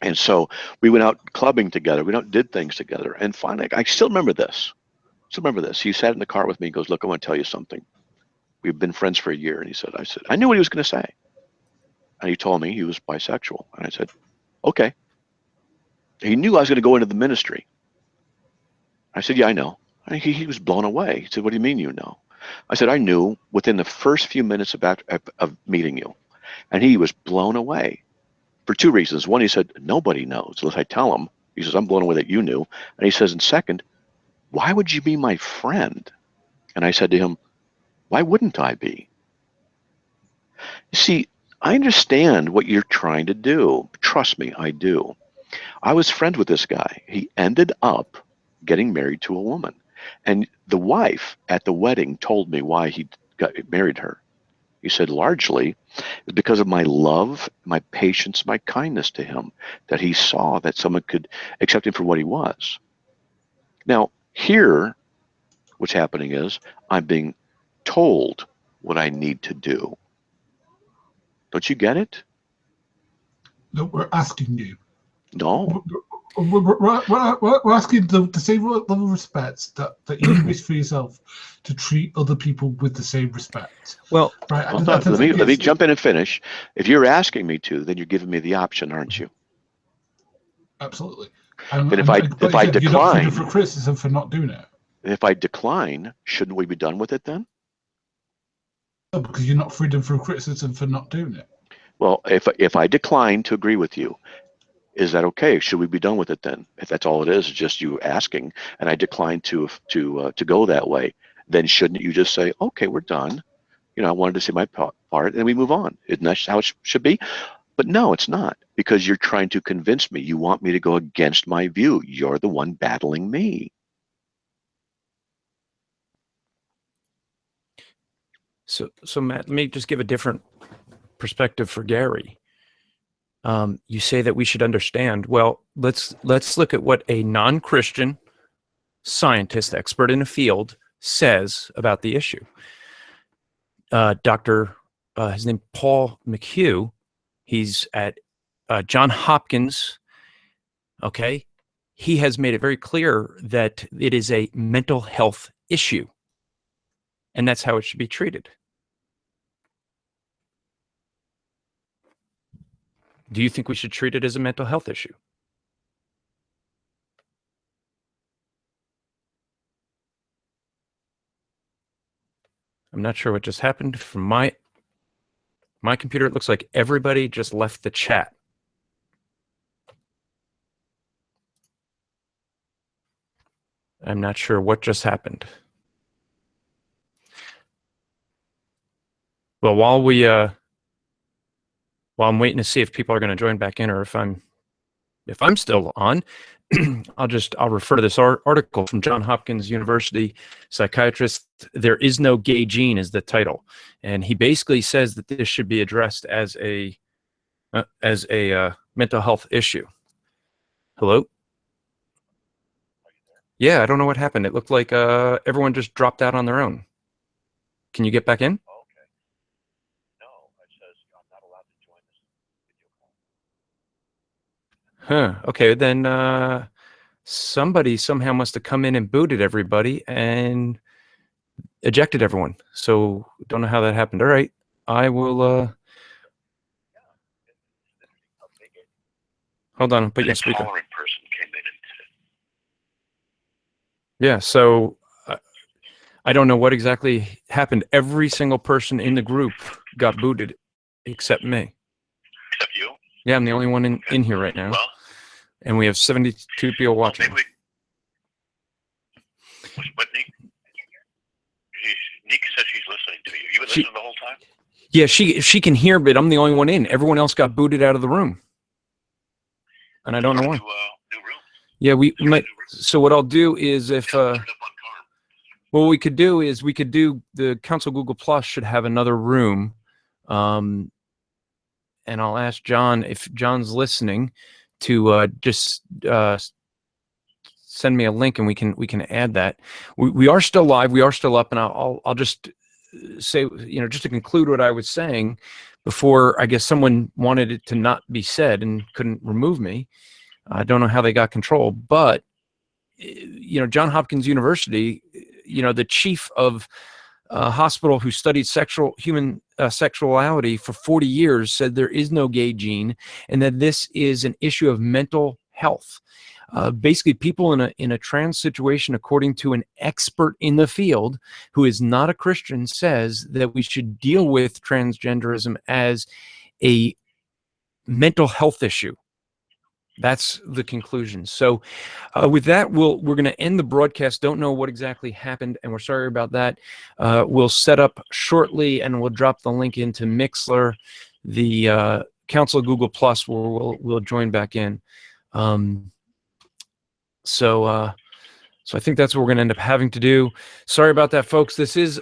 And so we went out clubbing together. We did things together, and finally, I still remember this. He sat in the car with me and goes, "Look, I want to tell you something. We've been friends for a year." And I said, I knew what he was going to say, and he told me he was bisexual, and I said, okay. He knew I was going to go into the ministry. I said, yeah, I know. He was blown away. He said, what do you mean you know? I said, I knew within the first few minutes of meeting you. And he was blown away for two reasons. One, he said, nobody knows unless I tell him. He says, I'm blown away that you knew. And he says, and second, why would you be my friend? And I said to him, why wouldn't I be? You see, I understand what you're trying to do. Trust me, I do. I was friends with this guy. He ended up getting married to a woman. And the wife at the wedding told me why he married her. He said, largely, it's because of my love, my patience, my kindness to him, that he saw that someone could accept him for what he was. Now, here, what's happening is I'm being told what I need to do. Don't you get it? No, we're asking you. No. We're asking the same level of respect that you wish for yourself to treat other people with the same respect. Well, right. Let me jump in and finish. If you're asking me to, then you're giving me the option, aren't you? Absolutely. But if I decline, you're not free for criticism for not doing it. If I decline, shouldn't we be done with it then? No, because you're not freedom from criticism for not doing it. Well, if I decline to agree with you, is that okay? Should we be done with it then? If that's all it is just you asking, and I decline to go that way, then shouldn't you just say, okay, we're done? I wanted to see my part, and we move on. Isn't that how it should be? But no, it's not, because you're trying to convince me. You want me to go against my view. You're the one battling me. So Matt, let me just give a different perspective for Gary. You say that we should understand. Well, let's look at what a non-Christian scientist, expert in a field, says about the issue. His name Paul McHugh. He's at Johns Hopkins. Okay, he has made it very clear that it is a mental health issue, and that's how it should be treated. Do you think we should treat it as a mental health issue? I'm not sure what just happened from my computer. It looks like everybody just left the chat. I'm not sure what just happened. Well, while I'm waiting to see if people are going to join back in, or if I'm still on, I'll refer to this article from Johns Hopkins University psychiatrist. There is no gay gene is the title, and he basically says that this should be addressed as a mental health issue. Hello? Yeah, I don't know what happened. It looked like everyone just dropped out on their own. Can you get back in? Huh. Okay, then somebody somehow must have come in and booted everybody and ejected everyone. So don't know how that happened. All right, I will. Hold on, I'll put you on speaker. Yeah. So I don't know what exactly happened. Every single person in the group got booted, except me. Except you? Yeah, I'm the only one in here right now. Well, and we have 72 people watching. But Nick says she's listening to you. You've been listening the whole time? Yeah, she can hear, but I'm the only one in. Everyone else got booted out of the room, and I don't know why. New room. Yeah, we might. So what I'll do is what we could do is the Council Google Plus should have another room, and I'll ask John if John's listening to just send me a link, and we can add that. We are still live. We are still up, and I'll just say, just to conclude what I was saying before, I guess someone wanted it to not be said and couldn't remove me. I don't know how they got control, but Johns Hopkins University, the chief of a hospital who studied human sexuality for 40 years, said there is no gay gene, and that this is an issue of mental health. Basically, people in a trans situation, according to an expert in the field who is not a Christian, says that we should deal with transgenderism as a mental health issue. That's the conclusion. So with that, we're going to end the broadcast. Don't know what exactly happened, and we're sorry about that. We'll set up shortly, and we'll drop the link into Mixler, the Council Google Plus, where we'll join back in. So I think that's what we're going to end up having to do. Sorry about that, folks. This is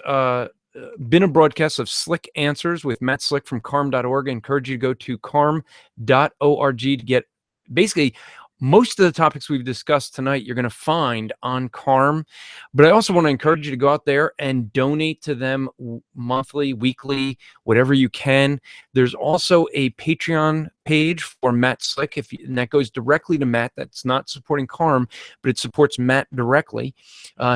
been a broadcast of Slick Answers with Matt Slick from carm.org. I encourage you to go to carm.org to get basically most of the topics we've discussed tonight you're going to find on Carm. But I also want to encourage you to go out there and donate to them monthly, weekly, whatever you can. There's also a Patreon page for Matt Slick, and that goes directly to Matt. That's not supporting Carm, but it supports Matt directly.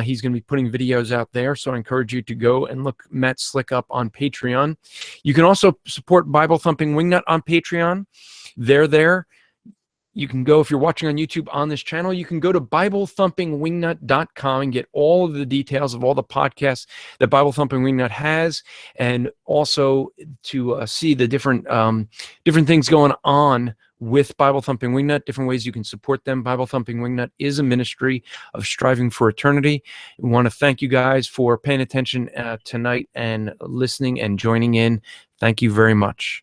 He's going to be putting videos out there, so I encourage you to go and look Matt Slick up on Patreon. You can also support Bible Thumping Wingnut on Patreon. They're there. You can go, if you're watching on YouTube on this channel, you can go to BibleThumpingWingnut.com and get all of the details of all the podcasts that Bible Thumping Wingnut has, and also to see the different things going on with Bible Thumping Wingnut, different ways you can support them. Bible Thumping Wingnut is a ministry of striving for eternity. We want to thank you guys for paying attention tonight and listening and joining in. Thank you very much.